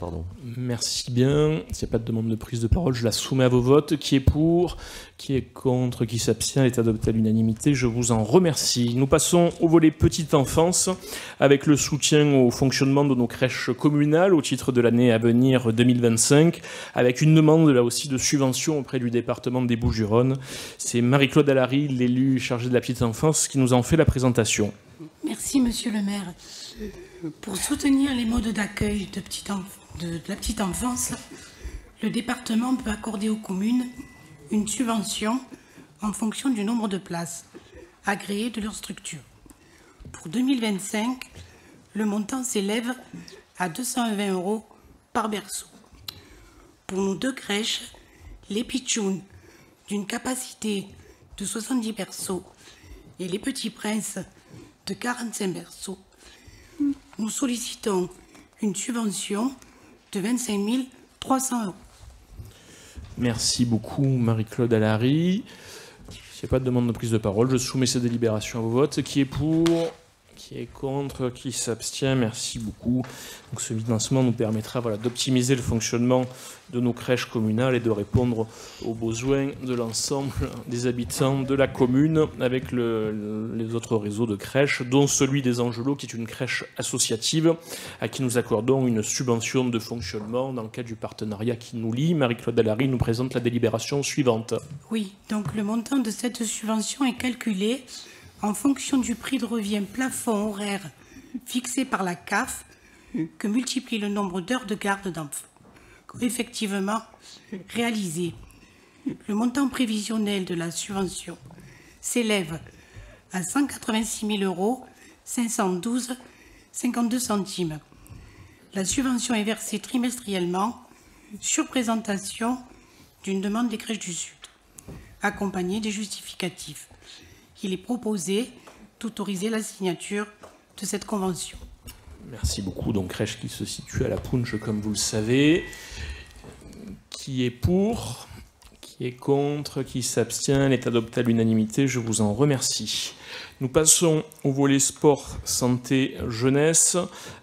Merci bien. S'il n'y a pas de demande de prise de parole, je la soumets à vos votes. Qui est pour? Qui est contre? Qui s'abstient? Elle est adoptée à l'unanimité. Je vous en remercie. Nous passons au volet petite enfance avec le soutien au fonctionnement de nos crèches communales au titre de l'année à venir 2025, avec une demande là aussi de subvention auprès du département des Bouches-du-Rhône. C'est Marie-Claude Allary, l'élue chargée de la petite enfance, qui nous en fait la présentation. Merci, monsieur le maire. Pour soutenir les modes d'accueil de la petite enfance, le département peut accorder aux communes une subvention en fonction du nombre de places agréées de leur structure. Pour 2025, le montant s'élève à 220 € par berceau. Pour nos 2 crèches, les Pitchounes, d'une capacité de 70 berceaux, et les Petits Princes, de 45 berceaux, nous sollicitons une subvention de 25 300 €. Merci beaucoup Marie-Claude Allary. S'il n'y a pas de demande de prise de parole, je soumets cette délibération à vos votes. Qui est pour? Qui est contre? Qui s'abstient? Merci beaucoup. Donc, ce financement nous permettra d'optimiser le fonctionnement de nos crèches communales et de répondre aux besoins de l'ensemble des habitants de la commune avec les autres réseaux de crèches, dont celui des Angelots, qui est une crèche associative à qui nous accordons une subvention de fonctionnement dans le cadre du partenariat qui nous lie. Marie-Claude Dallary nous présente la délibération suivante. Oui, donc le montant de cette subvention est calculé en fonction du prix de revient plafond horaire fixé par la CAF, que multiplie le nombre d'heures de garde d'enfants effectivement réalisées. Le montant prévisionnel de la subvention s'élève à 186 512,52 €. La subvention est versée trimestriellement sur présentation d'une demande des crèches du Sud, accompagnée des justificatifs. Il est proposé d'autoriser la signature de cette convention. Merci beaucoup. Donc, crèche qui se situe à la Punche, comme vous le savez. Qui est pour? Qui est contre? Qui s'abstient? Elle est adoptée à l'unanimité. Je vous en remercie. Nous passons au volet sport, santé, jeunesse,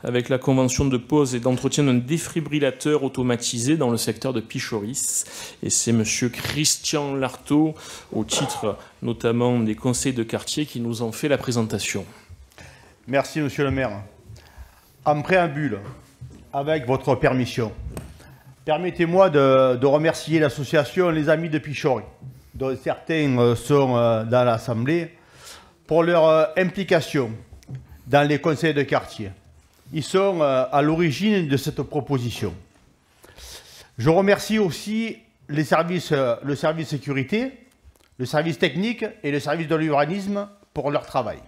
avec la convention de pose et d'entretien d'un défibrillateur automatisé dans le secteur de Pichoris. Et c'est monsieur Christian Lartaud, au titre notamment des conseils de quartier, qui nous en fait la présentation. Merci, monsieur le maire. En préambule, avec votre permission, permettez-moi de remercier l'association Les Amis de Pichoris, dont certains sont dans l'Assemblée, pour leur implication dans les conseils de quartier. Ils sont à l'origine de cette proposition. Je remercie aussi le service sécurité, le service technique et le service de l'urbanisme pour leur travail.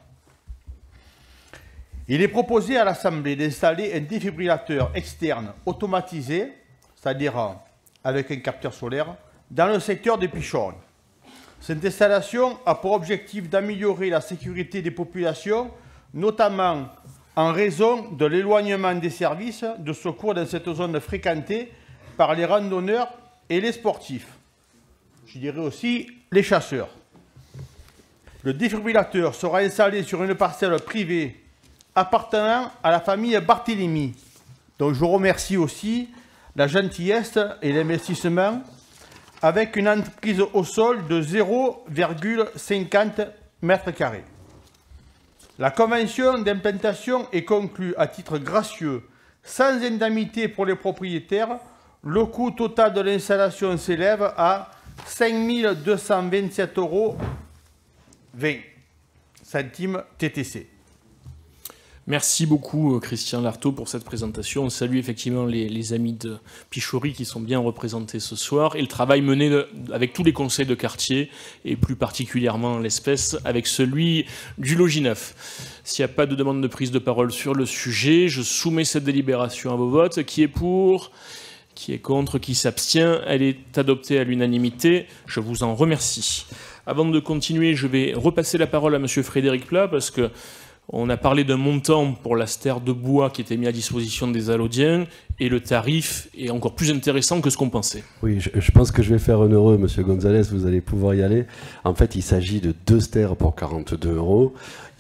Il est proposé à l'Assemblée d'installer un défibrillateur externe automatisé, c'est-à-dire avec un capteur solaire, dans le secteur de Pichoris. Cette installation a pour objectif d'améliorer la sécurité des populations, notamment en raison de l'éloignement des services de secours dans cette zone fréquentée par les randonneurs et les sportifs. Je dirais aussi les chasseurs. Le défibrillateur sera installé sur une parcelle privée appartenant à la famille Barthélemy, dont je remercie aussi la gentillesse et l'investissement, avec une emprise au sol de 0,50 m². La convention d'implantation est conclue à titre gracieux, sans indemnité pour les propriétaires. Le coût total de l'installation s'élève à 5 227,20 € TTC. Merci beaucoup Christian Lartaud pour cette présentation. On salue effectivement les amis de Pichoris qui sont bien représentés ce soir et le travail mené avec tous les conseils de quartier et plus particulièrement en l'espèce avec celui du Logis Neuf. S'il n'y a pas de demande de prise de parole sur le sujet, je soumets cette délibération à vos votes. Qui est pour? Qui est contre? Qui s'abstient? Elle est adoptée à l'unanimité. Je vous en remercie. Avant de continuer, je vais repasser la parole à monsieur Frédéric Plat parce que on a parlé d'un montant pour la stère de bois qui était mis à disposition des Allodiens et le tarif est encore plus intéressant que ce qu'on pensait. Oui, je pense que je vais faire un heureux, monsieur Gonzalez, vous allez pouvoir y aller. En fait, il s'agit de 2 stères pour 42 €.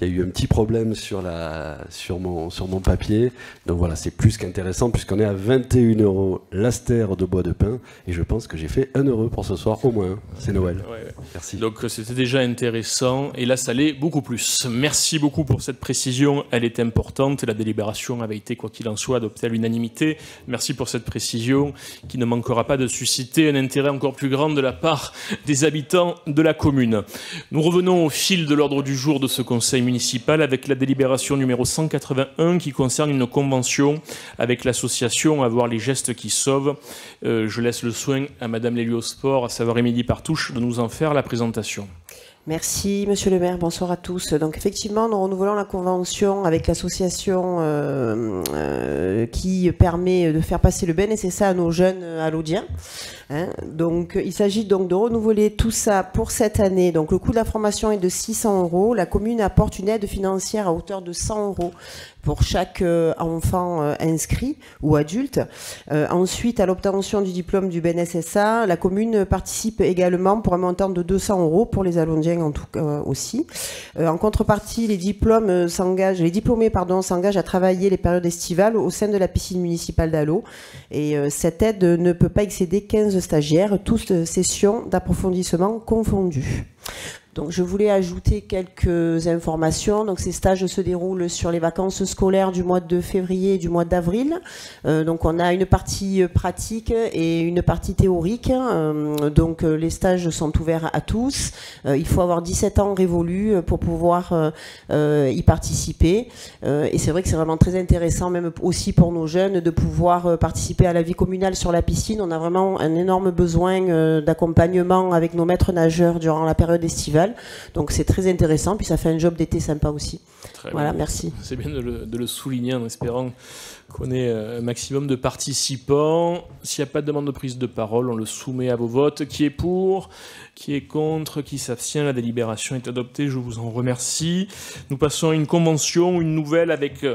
Il y a eu un petit problème sur mon papier. Donc voilà, c'est plus qu'intéressant puisqu'on est à 21 € la stère de bois de pin. Et je pense que j'ai fait 1 € pour ce soir au moins. C'est Noël. Ouais. Merci. Donc c'était déjà intéressant. Et là, ça l'est beaucoup plus. Merci beaucoup pour cette précision. Elle est importante. La délibération avait été, quoi qu'il en soit, adoptée à l'unanimité. Merci pour cette précision qui ne manquera pas de susciter un intérêt encore plus grand de la part des habitants de la commune. Nous revenons au fil de l'ordre du jour de ce conseil municipal avec la délibération numéro 181 qui concerne une convention avec l'association Avoir les gestes qui sauvent. Je laisse le soin à madame l'héliosport, à savoir Émilie Partouche, de nous en faire la présentation. Merci Monsieur le maire, bonsoir à tous. Donc effectivement, nous renouvelons la convention avec l'association qui permet de faire passer le bien nécessaire à nos jeunes allodiens. Hein. Donc, il s'agit donc de renouveler tout ça pour cette année. Donc, le coût de la formation est de 600 €. La commune apporte une aide financière à hauteur de 100 € pour chaque enfant inscrit ou adulte. Ensuite, à l'obtention du diplôme du BNSSA, la commune participe également pour un montant de 200 € pour les Allondiens en tout cas aussi. En contrepartie, les diplômés s'engagent à travailler les périodes estivales au sein de la piscine municipale d'Allot. Et cette aide ne peut pas excéder 15 stagiaires, toutes sessions d'approfondissement confondues. Donc, je voulais ajouter quelques informations. Donc, ces stages se déroulent sur les vacances scolaires du mois de février et du mois d'avril. Donc, on a une partie pratique et une partie théorique. Donc, les stages sont ouverts à tous. Il faut avoir 17 ans révolus pour pouvoir y participer. Et c'est vrai que c'est vraiment très intéressant, même aussi pour nos jeunes, de pouvoir participer à la vie communale sur la piscine. On a vraiment un énorme besoin d'accompagnement avec nos maîtres nageurs durant la période estivale. Donc c'est très intéressant, puis ça fait un job d'été sympa aussi. Voilà, merci. C'est bien de le souligner en espérant qu'on ait un maximum de participants. S'il n'y a pas de demande de prise de parole, on le soumet à vos votes. Qui est pour ? Qui est contre ? Qui s'abstient ? La délibération est adoptée. Je vous en remercie. Nous passons à une convention, une nouvelle avec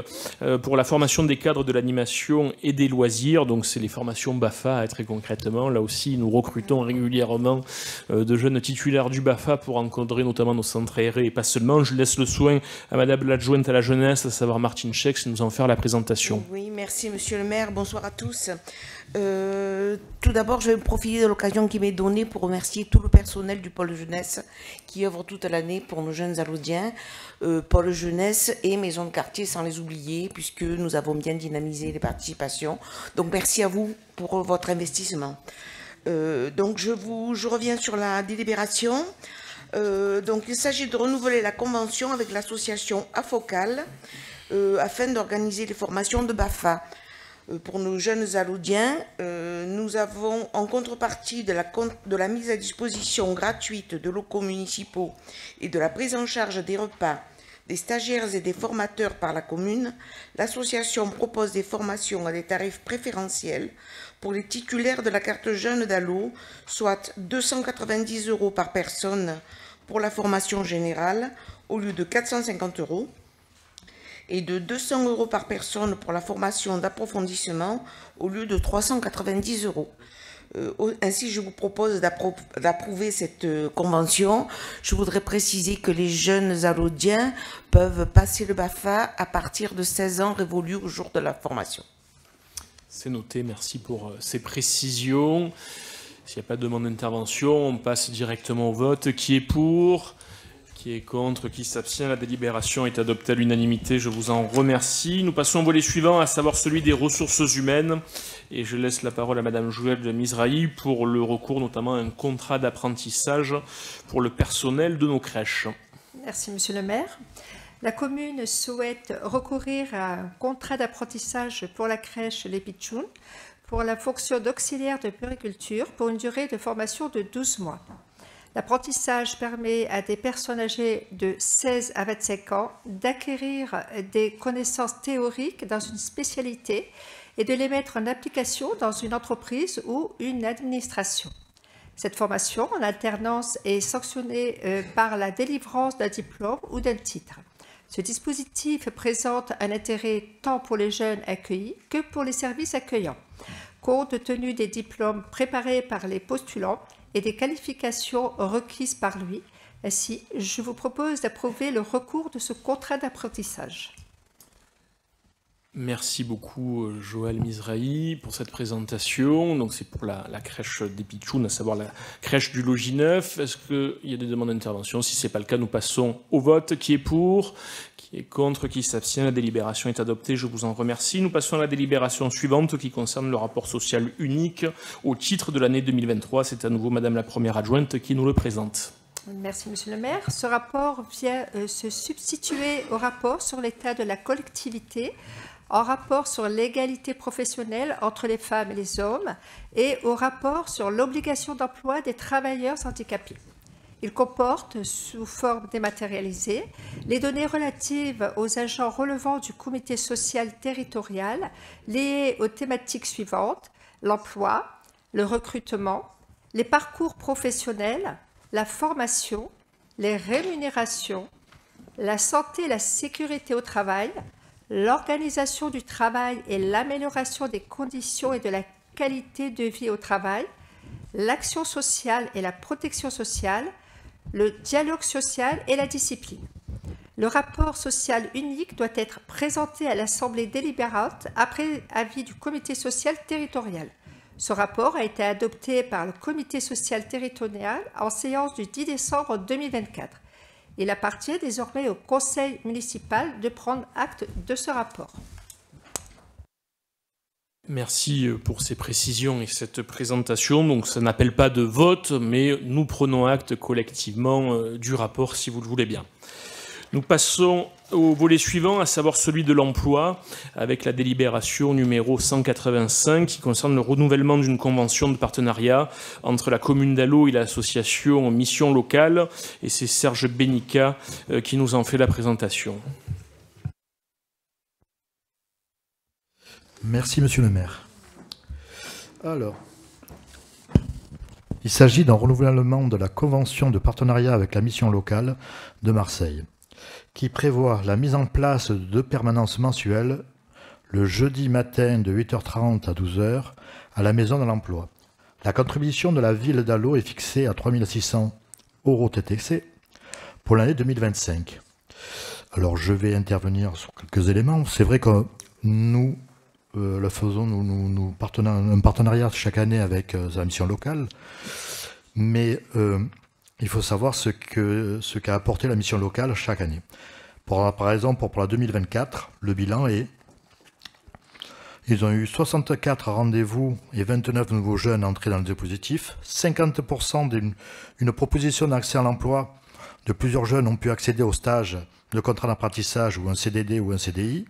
pour la formation des cadres de l'animation et des loisirs. Donc c'est les formations BAFA, très concrètement. Là aussi, nous recrutons régulièrement de jeunes titulaires du BAFA pour encadrer notamment nos centres aérés et pas seulement. Je laisse le soin à Madame l'adjointe à la jeunesse, à savoir Martine Schex, de nous en faire la présentation. Oui, merci Monsieur le maire. Bonsoir à tous. Tout d'abord, je vais profiter de l'occasion qui m'est donnée pour remercier tout le personnel du pôle jeunesse qui œuvre toute l'année pour nos jeunes Allodiens, pôle jeunesse et maison de quartier sans les oublier, puisque nous avons bien dynamisé les participations. Donc merci à vous pour votre investissement. Donc je reviens sur la délibération. Donc il s'agit de renouveler la convention avec l'association AFOCAL afin d'organiser les formations de BAFA. Pour nos jeunes Allodiens, nous avons, en contrepartie de la mise à disposition gratuite de locaux municipaux et de la prise en charge des repas des stagiaires et des formateurs par la commune, l'association propose des formations à des tarifs préférentiels pour les titulaires de la carte jeune d'Allot, soit 290 € par personne pour la formation générale au lieu de 450 € et de 200 € par personne pour la formation d'approfondissement au lieu de 390 €. Ainsi, je vous propose d'approuver cette convention. Je voudrais préciser que les jeunes Allodiens peuvent passer le BAFA à partir de 16 ans révolus au jour de la formation. C'est noté, merci pour ces précisions. S'il n'y a pas de demande d'intervention, on passe directement au vote. Qui est pour ? Qui est contre? Qui s'abstient? La délibération est adoptée à l'unanimité. Je vous en remercie. Nous passons au volet suivant, à savoir celui des ressources humaines. Et je laisse la parole à Madame Joëlle Mizrahi pour le recours notamment à un contrat d'apprentissage pour le personnel de nos crèches. Merci, Monsieur le maire. La commune souhaite recourir à un contrat d'apprentissage pour la crèche Les Pitchouns pour la fonction d'auxiliaire de puériculture pour une durée de formation de 12 mois. L'apprentissage permet à des personnes âgées de 16 à 25 ans d'acquérir des connaissances théoriques dans une spécialité et de les mettre en application dans une entreprise ou une administration. Cette formation en alternance est sanctionnée par la délivrance d'un diplôme ou d'un titre. Ce dispositif présente un intérêt tant pour les jeunes accueillis que pour les services accueillants, compte tenu des diplômes préparés par les postulants et des qualifications requises par lui. Ainsi, je vous propose d'approuver le recours de ce contrat d'apprentissage. Merci beaucoup Joëlle Mizrahi pour cette présentation. Donc c'est pour la crèche des Pitchouns, à savoir la crèche du Logis Neuf. Est-ce qu'il y a des demandes d'intervention? Si ce n'est pas le cas, nous passons au vote. Qui est pour? Qui est contre? Qui s'abstient? La délibération est adoptée. Je vous en remercie. Nous passons à la délibération suivante qui concerne le rapport social unique au titre de l'année 2023. C'est à nouveau Madame la première adjointe qui nous le présente. Merci, Monsieur le maire. Ce rapport vient se substituer au rapport sur l'état de la collectivité, en rapport sur l'égalité professionnelle entre les femmes et les hommes et au rapport sur l'obligation d'emploi des travailleurs handicapés. Il comporte, sous forme dématérialisée, les données relatives aux agents relevant du comité social territorial liées aux thématiques suivantes: l'emploi, le recrutement, les parcours professionnels, la formation, les rémunérations, la santé et la sécurité au travail, l'organisation du travail et l'amélioration des conditions et de la qualité de vie au travail, l'action sociale et la protection sociale, le dialogue social et la discipline. Le rapport social unique doit être présenté à l'Assemblée délibérante après avis du Comité social territorial. Ce rapport a été adopté par le Comité social territorial en séance du 10 décembre 2024. Il appartient désormais au Conseil municipal de prendre acte de ce rapport. Merci pour ces précisions et cette présentation. Donc ça n'appelle pas de vote, mais nous prenons acte collectivement du rapport, si vous le voulez bien. Nous passons au volet suivant, à savoir celui de l'emploi, avec la délibération numéro 185 qui concerne le renouvellement d'une convention de partenariat entre la commune d'Allauch et l'association Mission Locale. Et c'est Serge Bénica qui nous en fait la présentation. Merci, monsieur le maire. Alors, il s'agit d'un renouvellement de la convention de partenariat avec la mission locale de Marseille, qui prévoit la mise en place de 2 permanences mensuelles le jeudi matin de 8h30 à 12h à la Maison de l'Emploi. La contribution de la ville d'Allauch est fixée à 3 600 € TTC pour l'année 2025. Alors, je vais intervenir sur quelques éléments. C'est vrai que nous le faisons, nous un partenariat chaque année avec la mission locale, mais il faut savoir ce qu'a apporté la mission locale chaque année. Par exemple, pour la 2024, le bilan est: ils ont eu 64 rendez-vous et 29 nouveaux jeunes entrés dans le dispositif, 50% d'une proposition d'accès à l'emploi de plusieurs jeunes ont pu accéder au stage de contrat d'apprentissage ou un CDD ou un CDI,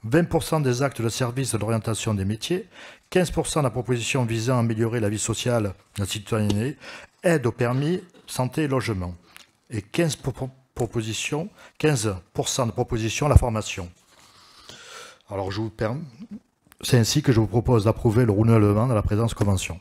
20% des actes de service de l'orientation des métiers, 15% de la proposition visant à améliorer la vie sociale de la citoyenneté, aide au permis, santé et logement, et 15% de propositions à la formation. Alors c'est ainsi que je vous propose d'approuver le renouvellement de la présente convention.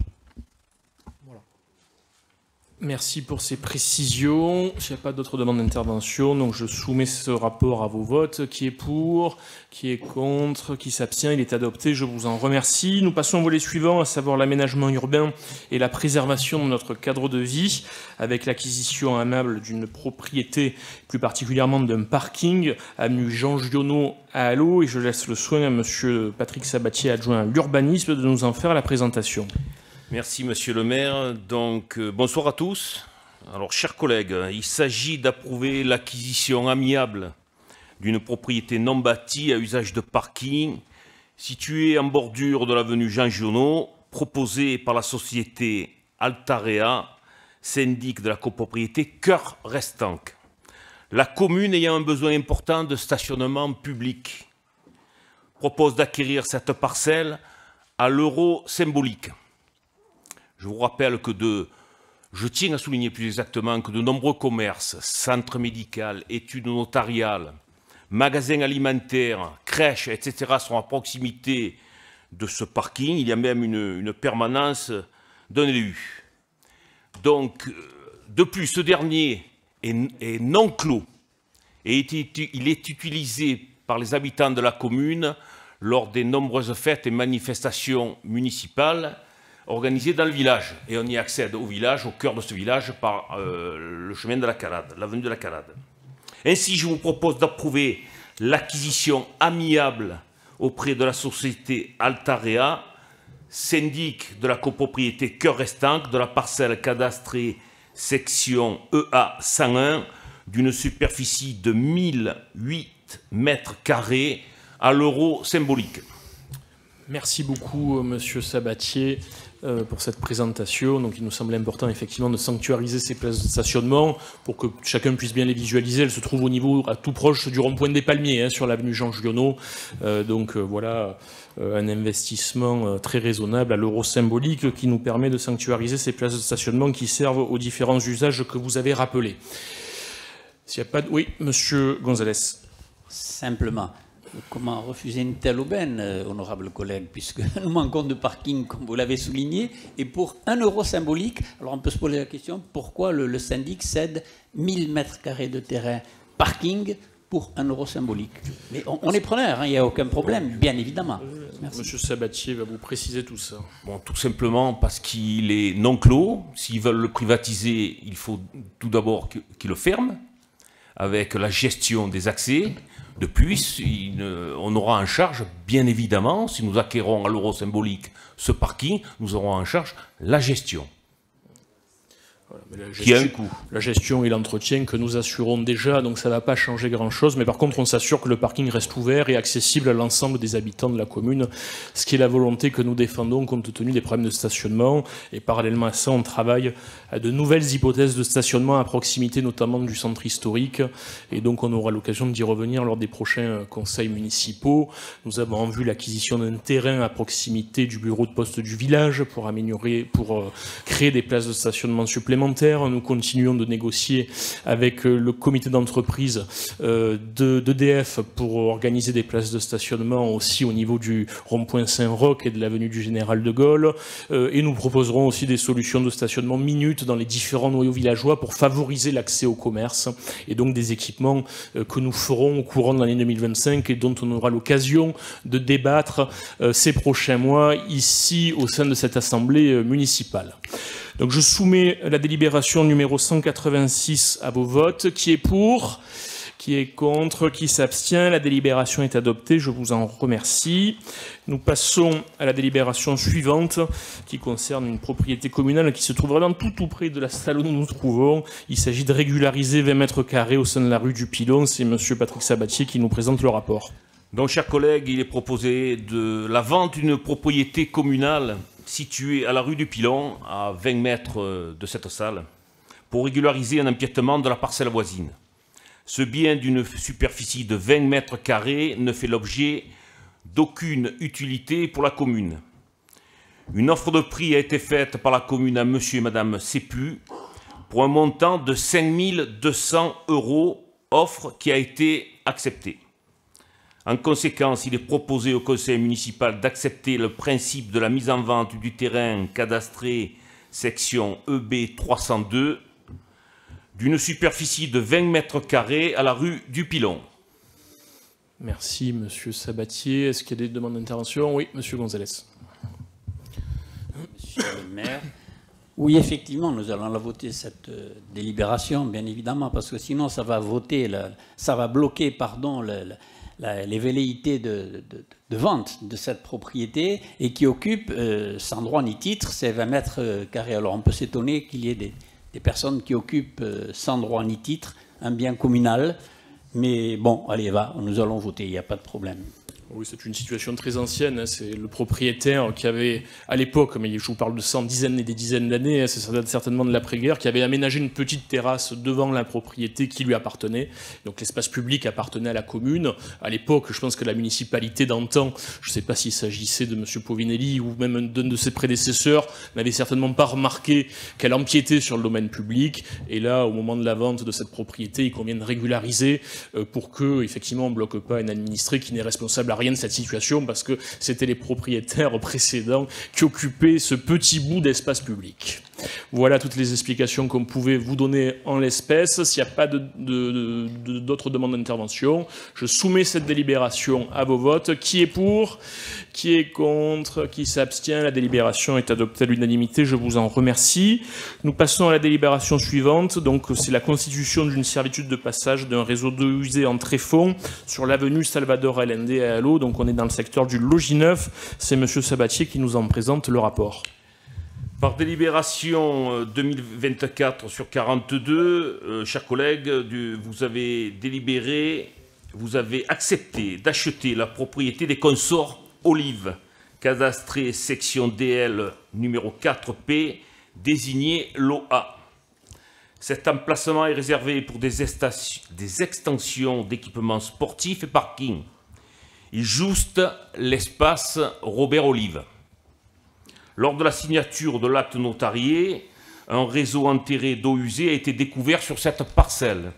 Merci pour ces précisions. Il n'y a pas d'autres demandes d'intervention, donc je soumets ce rapport à vos votes. Qui est pour? Qui est contre? Qui s'abstient? Il est adopté, je vous en remercie. Nous passons au volet suivant, à savoir l'aménagement urbain et la préservation de notre cadre de vie, avec l'acquisition amiable d'une propriété, plus particulièrement d'un parking, avenue Jean Giono à Allauch, et je laisse le soin à monsieur Patrick Sabatier, adjoint à l'urbanisme, de nous en faire la présentation. Merci Monsieur le maire. Donc, bonsoir à tous. Alors, chers collègues, il s'agit d'approuver l'acquisition amiable d'une propriété non bâtie à usage de parking située en bordure de l'avenue Jean Giono, proposée par la société Altarea, syndic de la copropriété Cœur Restanque. La commune ayant un besoin important de stationnement public propose d'acquérir cette parcelle à l'euro symbolique. Je vous rappelle je tiens à souligner plus exactement que de nombreux commerces, centres médicaux, études notariales, magasins alimentaires, crèches, etc. sont à proximité de ce parking. Il y a même une permanence d'un élu. Donc, de plus, ce dernier est non clos et il est utilisé par les habitants de la commune lors des nombreuses fêtes et manifestations municipales organisé dans le village. Et on y accède au village, au cœur de ce village, par le chemin de la Calade, l'avenue de la Calade. Ainsi, je vous propose d'approuver l'acquisition amiable auprès de la société Altarea, syndic de la copropriété Cœur Restanque, de la parcelle cadastrée section EA 101, d'une superficie de 1008 mètres carrés à l'euro symbolique. Merci beaucoup, monsieur Sabatier, pour cette présentation. Donc, il nous semble important, effectivement, de sanctuariser ces places de stationnement pour que chacun puisse bien les visualiser. Elles se trouvent au niveau, tout proche du rond-point des Palmiers, sur l'avenue Jean Giono. Voilà, un investissement très raisonnable à l'euro symbolique qui nous permet de sanctuariser ces places de stationnement qui servent aux différents usages que vous avez rappelés. S'il n'y a pas de... Oui, monsieur Gonzalez. Simplement. Comment refuser une telle aubaine, honorable collègue, puisque nous manquons de parking, comme vous l'avez souligné, et pour 1 euro symbolique, alors on peut se poser la question, pourquoi le syndic cède 1000 mètres carrés de terrain parking pour 1 euro symbolique? Mais on est preneur, hein, il n'y a aucun problème, bien évidemment. Merci. Monsieur Sabatier va vous préciser tout ça. Bon, tout simplement parce qu'il est non clos. S'ils veulent le privatiser, il faut tout d'abord qu'ils le ferment, avec la gestion des accès. De plus, on aura en charge, bien évidemment, si nous acquérons à l'euro symbolique ce parking, nous aurons en charge la gestion. Voilà, mais qui a un coût. La gestion et l'entretien que nous assurons déjà, donc ça ne va pas changer grand-chose. Mais par contre, on s'assure que le parking reste ouvert et accessible à l'ensemble des habitants de la commune, ce qui est la volonté que nous défendons compte tenu des problèmes de stationnement. Et parallèlement à ça, on travaille à de nouvelles hypothèses de stationnement à proximité, notamment du centre historique. Et donc, on aura l'occasion d'y revenir lors des prochains conseils municipaux. Nous avons en vue l'acquisition d'un terrain à proximité du bureau de poste du village pour créer des places de stationnement supplémentaires. Nous continuons de négocier avec le comité d'entreprise d'EDF pour organiser des places de stationnement aussi au niveau du rond-point Saint-Roch et de l'avenue du Général de Gaulle. Et nous proposerons aussi des solutions de stationnement minutes dans les différents noyaux villageois pour favoriser l'accès au commerce et donc des équipements que nous ferons au courant de l'année 2025 et dont on aura l'occasion de débattre ces prochains mois ici au sein de cette assemblée municipale. Donc je soumets la délibération numéro 186 à vos votes. Qui est pour? Qui est contre? Qui s'abstient? La délibération est adoptée. Je vous en remercie. Nous passons à la délibération suivante qui concerne une propriété communale qui se trouve vraiment tout près de la salle où nous nous trouvons. Il s'agit de régulariser 20 mètres carrés au sein de la rue du Pilon. C'est monsieur Patrick Sabatier qui nous présente le rapport. Donc, chers collègues, il est proposé de la vente d'une propriété communale située à la rue du Pilon, à 20 mètres de cette salle, pour régulariser un empiètement de la parcelle voisine. Ce bien d'une superficie de 20 mètres carrés ne fait l'objet d'aucune utilité pour la commune. Une offre de prix a été faite par la commune à monsieur et madame Sépu pour un montant de 5 200 €, offre qui a été acceptée. En conséquence, il est proposé au conseil municipal d'accepter le principe de la mise en vente du terrain cadastré section EB 302 d'une superficie de 20 mètres carrés à la rue du Pilon. Merci, monsieur Sabatier. Est-ce qu'il y a des demandes d'intervention? Oui, monsieur Gonzalez. Monsieur le maire. Oui, effectivement, nous allons la voter, cette délibération, bien évidemment, parce que sinon, ça va bloquer, les velléités de vente de cette propriété et qui occupe, sans droit ni titre, ces 20 mètres carrés. Alors, on peut s'étonner qu'il y ait des personnes qui occupent, sans droit ni titre, un bien communal. Mais bon, allez, nous allons voter, il n'y a pas de problème. Oui, c'est une situation très ancienne. C'est le propriétaire qui avait, à l'époque, mais je vous parle de ça en dizaines et des dizaines d'années, c'est certainement de l'après-guerre, qui avait aménagé une petite terrasse devant la propriété qui lui appartenait. Donc l'espace public appartenait à la commune. À l'époque, je pense que la municipalité d'antan, je ne sais pas s'il s'agissait de M. Povinelli ou même d'un de ses prédécesseurs, n'avait certainement pas remarqué qu'elle empiétait sur le domaine public. Et là, au moment de la vente de cette propriété, il convient de régulariser pour que, effectivement, on ne bloque pas un administré qui n'est responsable à rien de cette situation parce que c'était les propriétaires précédents qui occupaient ce petit bout d'espace public. Voilà toutes les explications qu'on pouvait vous donner en l'espèce. S'il n'y a pas d'autres demandes d'intervention, je soumets cette délibération à vos votes. Qui est pour? Qui est contre? Qui s'abstient? La délibération est adoptée à l'unanimité. Je vous en remercie. Nous passons à la délibération suivante. Donc, c'est la constitution d'une servitude de passage d'un réseau d'eau usée en tréfonds sur l'avenue Salvador Allende à Allo. Donc, on est dans le secteur du Logis Neuf. C'est monsieur Sabatier qui nous en présente le rapport. Par délibération 2024 sur 42, chers collègues, vous avez délibéré, vous avez accepté d'acheter la propriété des consorts Olive, cadastrée section DL numéro 4P, désigné LOA. Cet emplacement est réservé pour des extensions d'équipements sportifs et parking. Il jouste l'espace Robert Olive. Lors de la signature de l'acte notarié, un réseau enterré d'eau usée a été découvert sur cette parcelle.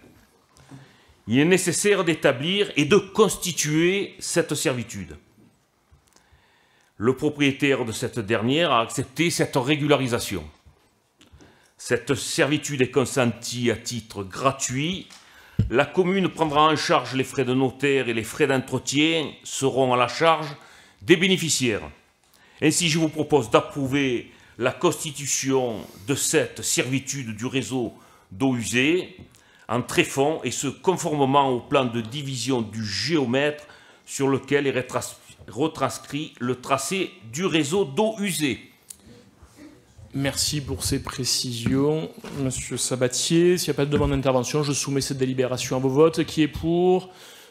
il est nécessaire d'établir et de constituer cette servitude. Le propriétaire de cette dernière a accepté cette régularisation. Cette servitude est consentie à titre gratuit. La commune prendra en charge les frais de notaire et les frais d'entretien seront à la charge des bénéficiaires. Ainsi, je vous propose d'approuver la constitution de cette servitude du réseau d'eau usée en tréfonds et ce conformément au plan de division du géomètre sur lequel est retranscrit le tracé du réseau d'eau usée. Merci pour ces précisions, Monsieur Sabatier. S'il n'y a pas de demande d'intervention, je soumets cette délibération à vos votes. Qui est pour ?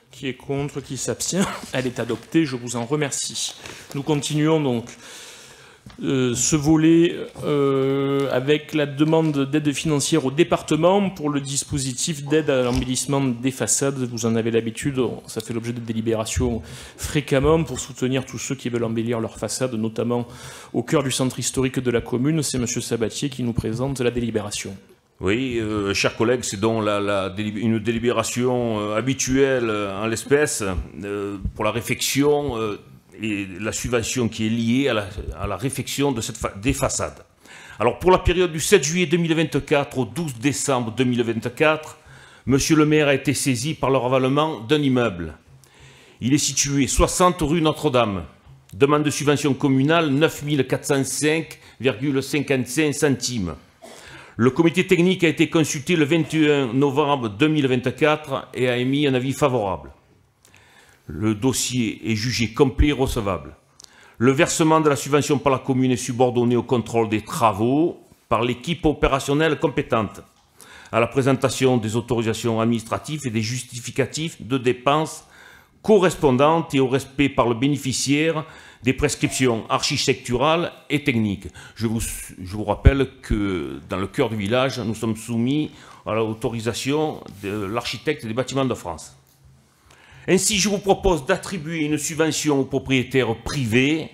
Qui est contre? Qui s'abstient? Elle est adoptée, je vous en remercie. Nous continuons donc ce volet avec la demande d'aide financière au département pour le dispositif d'aide à l'embellissement des façades. Vous en avez l'habitude, ça fait l'objet de délibérations fréquemment pour soutenir tous ceux qui veulent embellir leurs façades, notamment au cœur du centre historique de la commune. C'est M. Sabatier qui nous présente la délibération. Oui, chers collègues, c'est donc une délibération habituelle en l'espèce pour la réfection et la subvention qui est liée à la réfection des façades. Alors pour la période du 7 juillet 2024 au 12 décembre 2024, Monsieur le maire a été saisi par le ravalement d'un immeuble. Il est situé 60 rue Notre-Dame. Demande de subvention communale 9 405,55 centimes. Le comité technique a été consulté le 21 novembre 2024 et a émis un avis favorable. Le dossier est jugé complet et recevable. Le versement de la subvention par la commune est subordonné au contrôle des travaux par l'équipe opérationnelle compétente, à la présentation des autorisations administratives et des justificatifs de dépenses correspondantes et au respect par le bénéficiaire des prescriptions architecturales et techniques. Je vous rappelle que dans le cœur du village, nous sommes soumis à l'autorisation de l'architecte des bâtiments de France. Ainsi, je vous propose d'attribuer une subvention aux propriétaires privés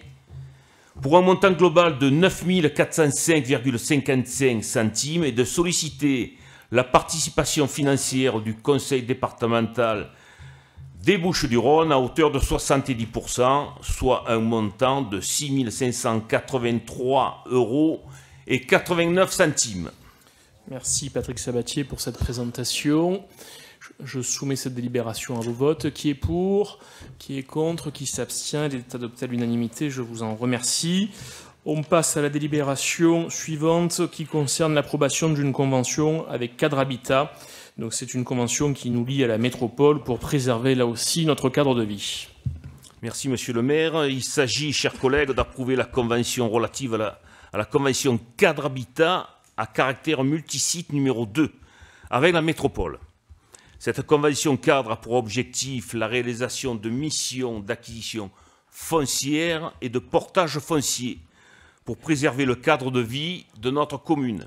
pour un montant global de 9 405,55 centimes et de solliciter la participation financière du conseil départemental des Bouches-du-Rhône à hauteur de 70%, soit un montant de 6 583,89 €. Merci Patrick Sabatier pour cette présentation. Je soumets cette délibération à vos votes. Qui est pour? Qui est contre? Qui s'abstient? Elle est adoptée à l'unanimité. Je vous en remercie. On passe à la délibération suivante qui concerne l'approbation d'une convention avec Cadre Habitat. Donc c'est une convention qui nous lie à la métropole pour préserver là aussi notre cadre de vie. Merci Monsieur le maire. Il s'agit, chers collègues, d'approuver la convention relative à la convention Cadre Habitat à caractère multisite numéro 2 avec la métropole. Cette convention cadre a pour objectif la réalisation de missions d'acquisition foncière et de portage foncier pour préserver le cadre de vie de notre commune.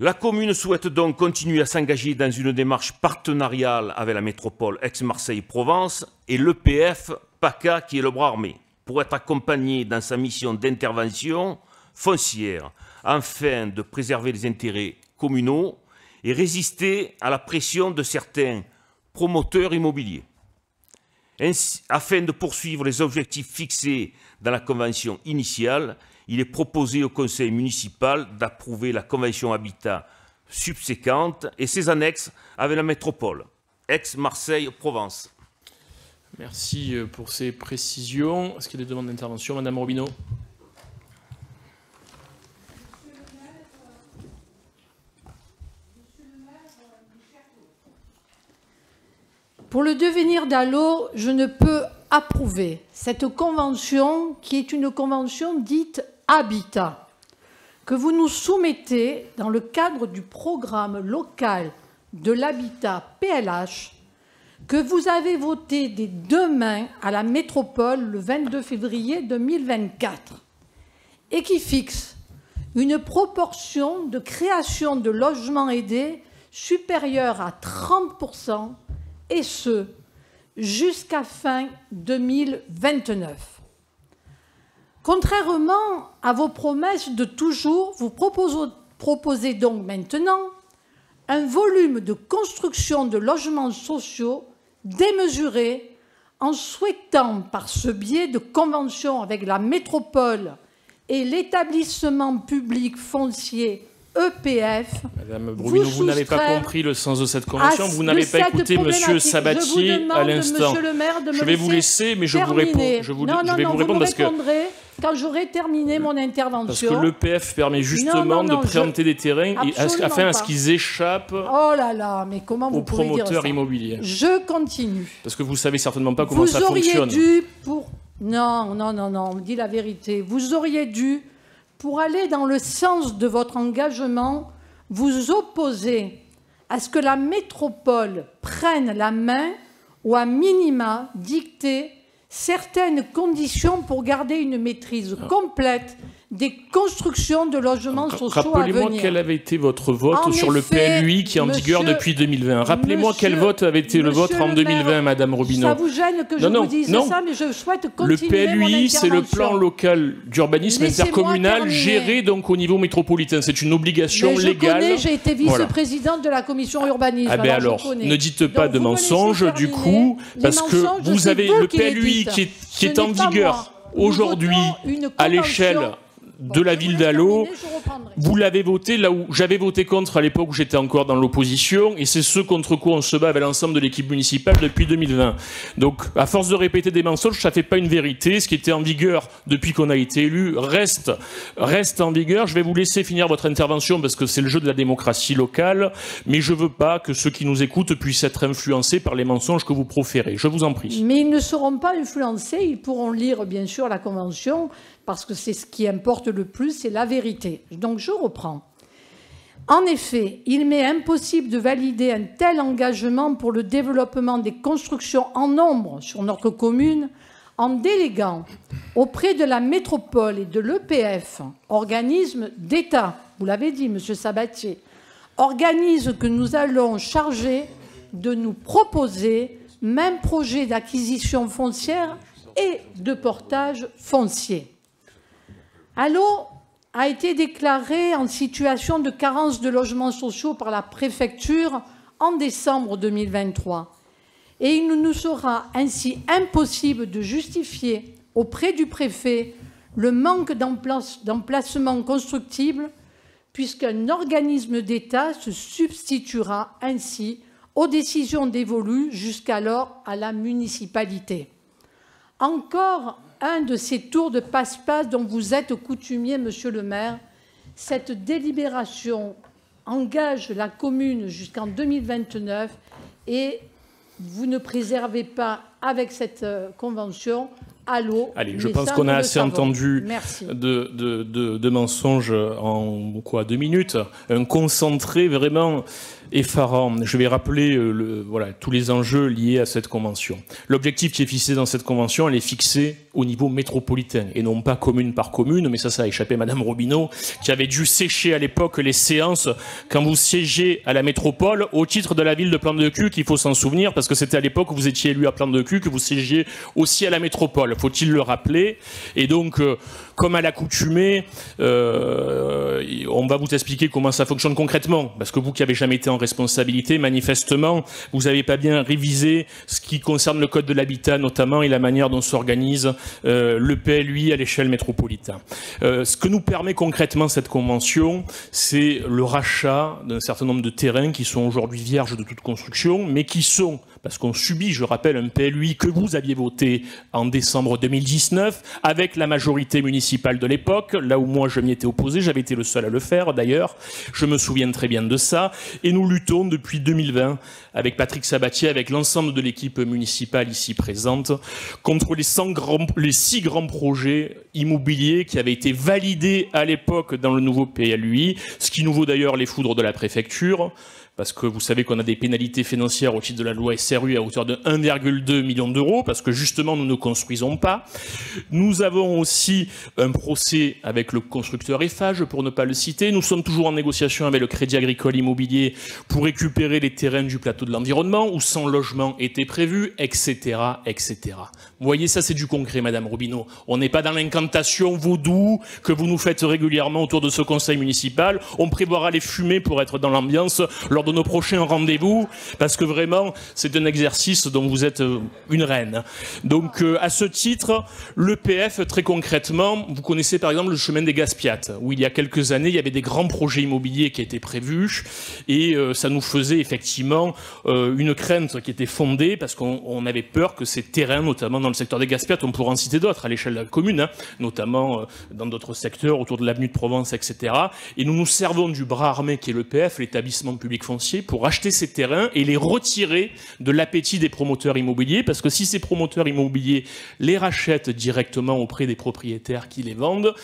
La commune souhaite donc continuer à s'engager dans une démarche partenariale avec la métropole Aix-Marseille-Provence et l'EPF PACA qui est le bras armé pour être accompagnée dans sa mission d'intervention foncière afin de préserver les intérêts communaux et résister à la pression de certains promoteurs immobiliers. Ainsi, afin de poursuivre les objectifs fixés dans la convention initiale, il est proposé au conseil municipal d'approuver la convention habitat subséquente et ses annexes avec la métropole, Aix-Marseille-Provence. Merci pour ces précisions. Est-ce qu'il y a des demandes d'intervention? Madame Robineau. Pour le devenir d'Allo, je ne peux approuver cette convention qui est une convention dite Habitat, que vous nous soumettez dans le cadre du programme local de l'habitat PLH, que vous avez voté dès demain à la métropole le 22 février 2024, et qui fixe une proportion de création de logements aidés supérieure à 30%, et ce, jusqu'à fin 2029. Contrairement à vos promesses de toujours, vous proposez donc maintenant un volume de construction de logements sociaux démesuré en souhaitant, par ce biais de conventions avec la métropole et l'établissement public foncier EPF. Madame Rubino, vous n'avez pas compris le sens de cette convention. Vous n'avez pas écouté Monsieur Sabatier à l'instant. Je vais vous laisser, mais je vous réponds. Je vais vous répondre parce que quand j'aurai terminé mon intervention. Parce que l'EPF permet justement de préempter des terrains afin à ce qu'ils échappent aux promoteurs immobiliers. Je continue. Parce que vous savez certainement pas comment ça fonctionne. Vous auriez dû Non, on me dit la vérité. Vous auriez dû, pour aller dans le sens de votre engagement, vous opposer à ce que la métropole prenne la main ou à minima dicter certaines conditions pour garder une maîtrise complète des constructions de logements sociaux à venir. Rappelez-moi quel avait été votre vote sur le PLUI qui est en vigueur depuis 2020. Rappelez-moi quel vote avait été le vôtre en 2020, Madame Rubino. Ça vous gêne que je vous dise ça, mais je souhaite continuer mon intervention. Le PLUI, c'est le plan local d'urbanisme intercommunal géré donc au niveau métropolitain. C'est une obligation légale. Je connais, j'ai été vice-présidente de la commission urbanisme. Ah ben alors, ne dites pas de mensonges du coup, parce que vous avez le PLUI qui est en vigueur aujourd'hui à l'échelle de la ville d'Allo, vous l'avez voté là où j'avais voté contre à l'époque où j'étais encore dans l'opposition, et c'est ce contre quoi on se bat avec l'ensemble de l'équipe municipale depuis 2020. Donc, à force de répéter des mensonges, ça fait pas une vérité. Ce qui était en vigueur depuis qu'on a été élu reste en vigueur. Je vais vous laisser finir votre intervention parce que c'est le jeu de la démocratie locale, mais je veux pas que ceux qui nous écoutent puissent être influencés par les mensonges que vous proférez. Je vous en prie. Mais ils ne seront pas influencés, ils pourront lire bien sûr la convention, parce que c'est ce qui importe le plus, c'est la vérité. Donc je reprends. En effet, il m'est impossible de valider un tel engagement pour le développement des constructions en nombre sur notre commune en déléguant auprès de la métropole et de l'EPF, organisme d'État, vous l'avez dit, Monsieur Sabatier, organisme que nous allons charger de nous proposer même projet d'acquisition foncière et de portage foncier. Allo a été déclaré en situation de carence de logements sociaux par la préfecture en décembre 2023. Et il nous sera ainsi impossible de justifier auprès du préfet le manque d'emplacements constructibles, puisqu'un organisme d'État se substituera ainsi aux décisions dévolues jusqu'alors à la municipalité. Encore un de ces tours de passe-passe dont vous êtes coutumier, Monsieur le maire. Cette délibération engage la commune jusqu'en 2029 et vous ne préservez pas avec cette convention Allo. Allez, je pense qu'on a assez entendu de mensonges en 2 minutes. Un concentré vraiment effarant. Je vais rappeler tous les enjeux liés à cette convention. L'objectif qui est fixé dans cette convention, elle est fixée au niveau métropolitain et non pas commune par commune, mais ça a échappé à Madame Rubino, qui avait dû sécher à l'époque les séances quand vous siégez à la métropole au titre de la ville de Plan-de-Cuc, qu'il faut s'en souvenir, parce que c'était à l'époque où vous étiez élu à Plan-de-Cuc que vous siégiez aussi à la métropole, faut-il le rappeler. Et donc, comme à l'accoutumée, on va vous expliquer comment ça fonctionne concrètement, parce que vous qui n'avez jamais été en responsabilité, manifestement, vous n'avez pas bien révisé ce qui concerne le code de l'habitat notamment et la manière dont s'organise le PLUI à l'échelle métropolitaine. Ce que nous permet concrètement cette convention, c'est le rachat d'un certain nombre de terrains qui sont aujourd'hui vierges de toute construction, mais qui sont, parce qu'on subit, je rappelle, un PLUI que vous aviez voté en décembre 2019 avec la majorité municipale de l'époque, là où moi je m'y étais opposé, j'avais été le seul à le faire d'ailleurs, je me souviens très bien de ça, et nous luttons depuis 2020 avec Patrick Sabatier, avec l'ensemble de l'équipe municipale ici présente, contre les 6 grands projets immobiliers qui avaient été validés à l'époque dans le nouveau PLUI, ce qui nous vaut d'ailleurs les foudres de la préfecture, parce que vous savez qu'on a des pénalités financières au titre de la loi SRU à hauteur de 1,2 million d'euros, parce que justement nous ne construisons pas. Nous avons aussi un procès avec le constructeur Eiffage, pour ne pas le citer. Nous sommes toujours en négociation avec le Crédit Agricole Immobilier pour récupérer les terrains du plateau de l'environnement, où 100 logements étaient prévus, etc., etc. Vous voyez, ça c'est du concret, Madame Rubino. On n'est pas dans l'incantation vaudou que vous nous faites régulièrement autour de ce conseil municipal. On prévoira les fumées pour être dans l'ambiance lors lors de nos prochains rendez-vous, parce que vraiment, c'est un exercice dont vous êtes une reine. Donc, à ce titre, l'EPF, très concrètement, vous connaissez par exemple le chemin des Gaspiates, où il y a quelques années, il y avait des grands projets immobiliers qui étaient prévus, et ça nous faisait effectivement une crainte qui était fondée, parce qu'on avait peur que ces terrains, notamment dans le secteur des Gaspiates, on pourra en citer d'autres à l'échelle de la commune, hein, notamment dans d'autres secteurs, autour de l'avenue de Provence, etc. Et nous nous servons du bras armé qui est l'EPF, l'établissement public foncier, pour acheter ces terrains et les retirer de l'appétit des promoteurs immobiliers, parce que si ces promoteurs immobiliers les rachètent directement auprès des propriétaires qui les vendent,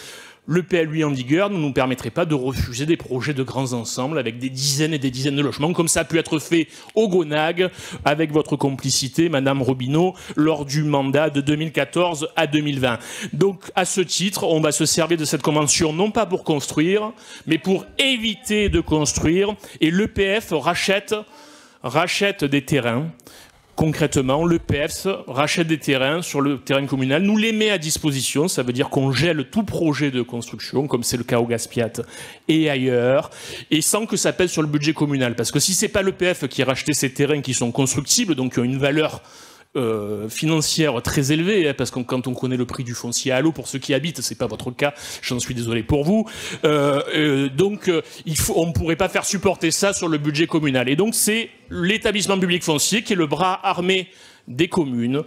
le PLUI en vigueur ne nous permettrait pas de refuser des projets de grands ensembles avec des dizaines et des dizaines de logements, comme ça a pu être fait au Gonag, avec votre complicité, Madame Robineau, lors du mandat de 2014 à 2020. Donc, à ce titre, on va se servir de cette convention, non pas pour construire, mais pour éviter de construire, et l'EPF rachète des terrains. Concrètement, l'EPF rachète des terrains sur le terrain communal, nous les met à disposition, ça veut dire qu'on gèle tout projet de construction, comme c'est le cas au Gaspiates et ailleurs, et sans que ça pèse sur le budget communal. Parce que si c'est pas l'EPF qui a racheté ces terrains qui sont constructibles, donc qui ont une valeur financière très élevée, hein, parce que quand on connaît le prix du foncier à l'eau, pour ceux qui habitent, c'est pas votre cas, j'en suis désolé pour vous, donc on ne pourrait pas faire supporter ça sur le budget communal. Et donc c'est l'établissement public foncier qui est le bras armé des communes,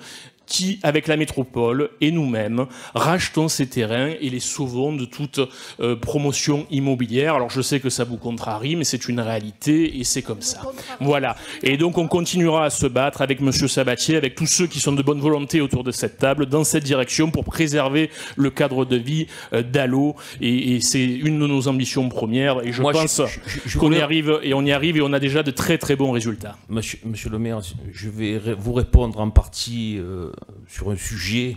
qui, avec la métropole et nous-mêmes, rachetons ces terrains et les sauvons de toute promotion immobilière. Alors je sais que ça vous contrarie, mais c'est une réalité et c'est comme ça. Voilà. Et donc on continuera à se battre avec Monsieur Sabatier, avec tous ceux qui sont de bonne volonté autour de cette table, dans cette direction pour préserver le cadre de vie d'Allo. Et c'est une de nos ambitions premières. Et je pense qu'on y arrive, et on y arrive, et on a déjà de très très bons résultats. Monsieur le maire, je vais vous répondre en partie sur un sujet.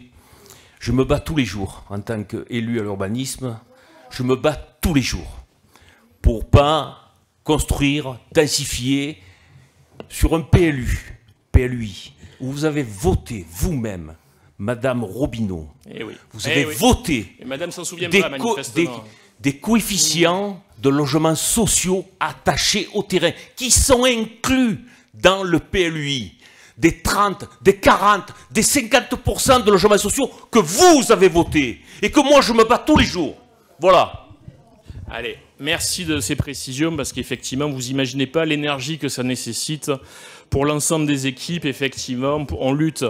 Je me bats tous les jours en tant qu'élu à l'urbanisme. Je me bats tous les jours pour pas construire, densifier sur un PLUI où vous avez voté vous-même, Madame Robineau. Eh oui. Vous avez voté et Madame s'en souvient pas, manifestement. Des coefficients de logements sociaux attachés au terrain qui sont inclus dans le PLUI. Des 30, des 40, des 50% de logements sociaux que vous avez votés et que moi je me bats tous les jours. Voilà. Allez, merci de ces précisions parce qu'effectivement, vous imaginez pas l'énergie que ça nécessite pour l'ensemble des équipes. Effectivement, on lutte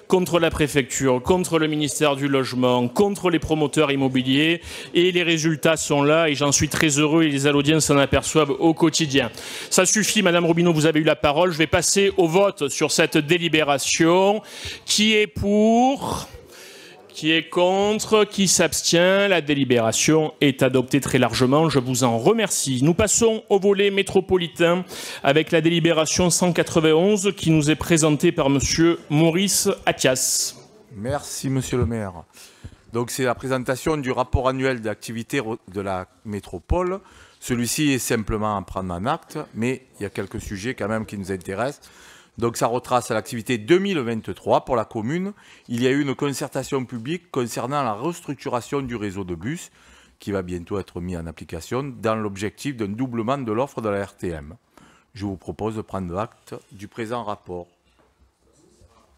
contre la préfecture, contre le ministère du Logement, contre les promoteurs immobiliers et les résultats sont là et j'en suis très heureux et les Allodiens s'en aperçoivent au quotidien. Ça suffit, Madame Robineau, vous avez eu la parole. Je vais passer au vote sur cette délibération. Qui est pour ? Qui est contre? Qui s'abstient? La délibération est adoptée très largement. Je vous en remercie. Nous passons au volet métropolitain avec la délibération 191 qui nous est présentée par Monsieur Maurice Attias. Merci Monsieur le maire. Donc c'est la présentation du rapport annuel d'activité de la métropole. Celui-ci est simplement à prendre en acte, mais il y a quelques sujets quand même qui nous intéressent. Donc ça retrace l'activité 2023 pour la commune. Il y a eu une concertation publique concernant la restructuration du réseau de bus qui va bientôt être mis en application dans l'objectif d'un doublement de l'offre de la RTM. Je vous propose de prendre acte du présent rapport.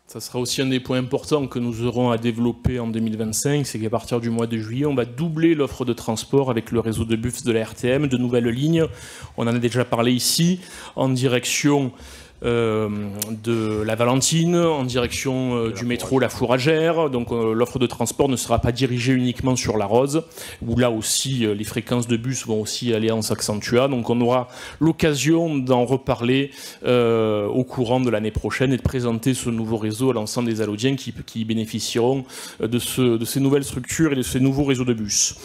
Ça sera aussi un des points importants que nous aurons à développer en 2025, c'est qu'à partir du mois de juillet, on va doubler l'offre de transport avec le réseau de bus de la RTM, de nouvelles lignes. On en a déjà parlé ici, en direction de la Valentine, en direction du métro La Fourragère. Donc l'offre de transport ne sera pas dirigée uniquement sur la Rose, où là aussi les fréquences de bus vont aussi aller en s'accentuant. Donc on aura l'occasion d'en reparler au courant de l'année prochaine et de présenter ce nouveau réseau à l'ensemble des Allodiens qui bénéficieront de ces nouvelles structures et de ces nouveaux réseaux de bus.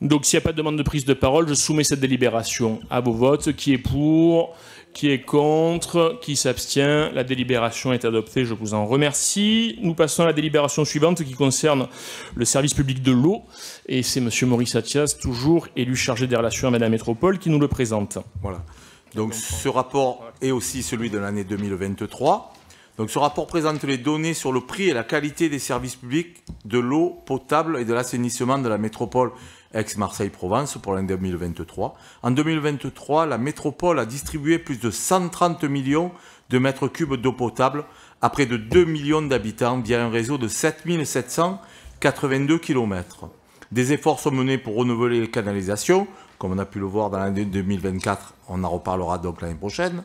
Donc s'il n'y a pas de demande de prise de parole, je soumets cette délibération à vos votes. Qui est pour ? Qui est contre? Qui s'abstient? La délibération est adoptée, je vous en remercie. Nous passons à la délibération suivante qui concerne le service public de l'eau. Et c'est M. Maurice Attias, toujours élu chargé des relations avec la métropole, qui nous le présente. Voilà. Donc ce rapport est aussi celui de l'année 2023. Donc, ce rapport présente les données sur le prix et la qualité des services publics de l'eau potable et de l'assainissement de la métropole Aix-Marseille-Provence pour l'année 2023. En 2023, la métropole a distribué plus de 130 millions de mètres cubes d'eau potable à près de 2 millions d'habitants via un réseau de 7 782 km. Des efforts sont menés pour renouveler les canalisations, comme on a pu le voir dans l'année 2024, on en reparlera donc l'année prochaine,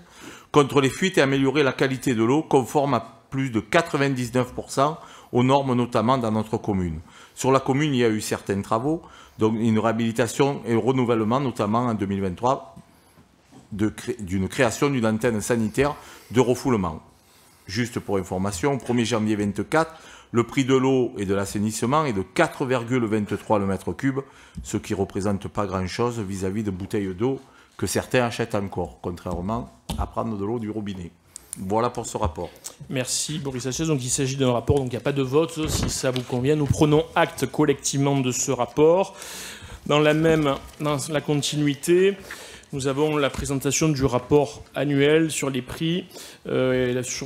contre les fuites et améliorer la qualité de l'eau conforme à plus de 99% aux normes, notamment dans notre commune. Sur la commune, il y a eu certains travaux, donc une réhabilitation et un renouvellement, notamment en 2023, d'une création d'une antenne sanitaire de refoulement. Juste pour information, au 1er janvier 2024, le prix de l'eau et de l'assainissement est de 4,23 le mètre cube, ce qui ne représente pas grand-chose vis-à-vis de bouteilles d'eau que certains achètent encore, contrairement à prendre de l'eau du robinet. Voilà pour ce rapport. Merci Boris Attias. Donc il s'agit d'un rapport, donc il n'y a pas de vote. Si ça vous convient, nous prenons acte collectivement de ce rapport. Dans la continuité, nous avons la présentation du rapport annuel sur les prix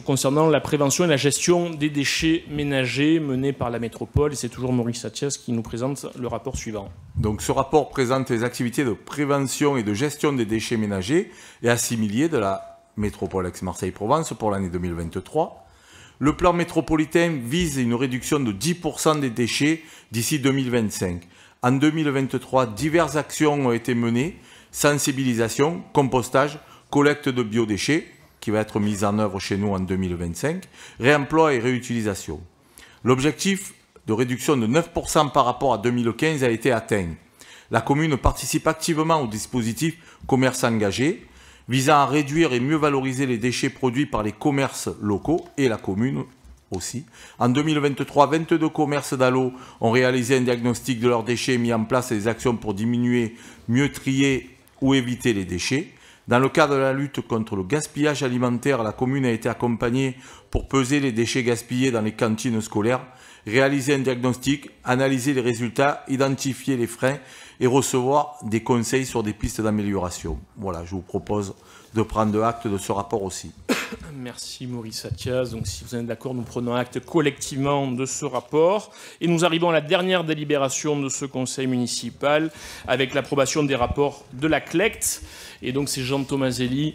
concernant la prévention et la gestion des déchets ménagers menés par la métropole. Et c'est toujours Maurice Attias qui nous présente le rapport suivant. Donc ce rapport présente les activités de prévention et de gestion des déchets ménagers et assimilés de la métropole Aix-Marseille-Provence pour l'année 2023. Le plan métropolitain vise une réduction de 10% des déchets d'ici 2025. En 2023, diverses actions ont été menées: sensibilisation, compostage, collecte de biodéchets, qui va être mise en œuvre chez nous en 2025, réemploi et réutilisation. L'objectif de réduction de 9% par rapport à 2015 a été atteint. La commune participe activement au dispositif Commerce engagé, visant à réduire et mieux valoriser les déchets produits par les commerces locaux et la commune aussi. En 2023, 22 commerces d'Allo ont réalisé un diagnostic de leurs déchets et mis en place des actions pour diminuer, mieux trier ou éviter les déchets. Dans le cadre de la lutte contre le gaspillage alimentaire, la commune a été accompagnée pour peser les déchets gaspillés dans les cantines scolaires, réaliser un diagnostic, analyser les résultats, identifier les freins et recevoir des conseils sur des pistes d'amélioration. Voilà, je vous propose de prendre acte de ce rapport aussi. Merci Maurice Attias. Donc si vous êtes d'accord, nous prenons acte collectivement de ce rapport. Et nous arrivons à la dernière délibération de ce conseil municipal avec l'approbation des rapports de la CLECT. Et donc c'est Jean Tomaselli,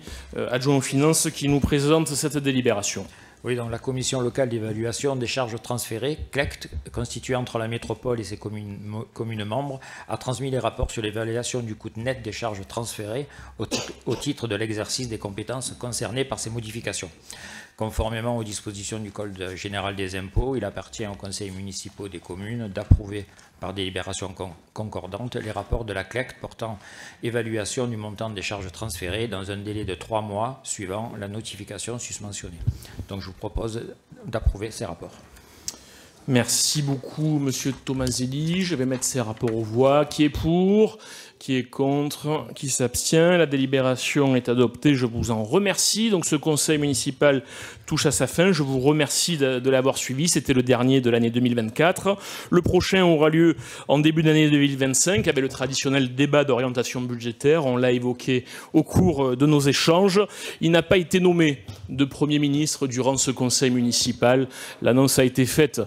adjoint aux finances, qui nous présente cette délibération. Oui, donc la commission locale d'évaluation des charges transférées, CLECT, constituée entre la métropole et ses communes membres, a transmis les rapports sur l'évaluation du coût net des charges transférées au titre de l'exercice des compétences concernées par ces modifications. Conformément aux dispositions du Code général des impôts, il appartient aux conseils municipaux des communes d'approuver par délibération concordante les rapports de la CLECT portant évaluation du montant des charges transférées dans un délai de 3 mois suivant la notification susmentionnée. Donc je vous propose d'approuver ces rapports. Merci beaucoup, Monsieur Tomaselli. Je vais mettre ces rapports aux voix. Qui est pour ? Qui est contre? Qui s'abstient? La délibération est adoptée. Je vous en remercie. Donc ce conseil municipal touche à sa fin. Je vous remercie de l'avoir suivi. C'était le dernier de l'année 2024. Le prochain aura lieu en début d'année 2025 avec le traditionnel débat d'orientation budgétaire. On l'a évoqué au cours de nos échanges. Il n'a pas été nommé de Premier ministre durant ce conseil municipal. L'annonce a été faite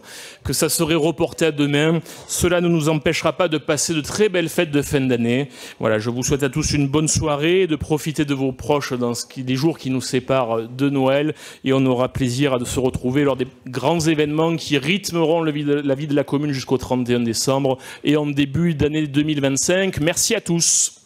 que ça serait reporté à demain. Cela ne nous empêchera pas de passer de très belles fêtes de fin d'année. Voilà, je vous souhaite à tous une bonne soirée, de profiter de vos proches dans les jours qui nous séparent de Noël, et on aura plaisir à se retrouver lors des grands événements qui rythmeront la vie de la commune jusqu'au 31 décembre et en début d'année 2025. Merci à tous.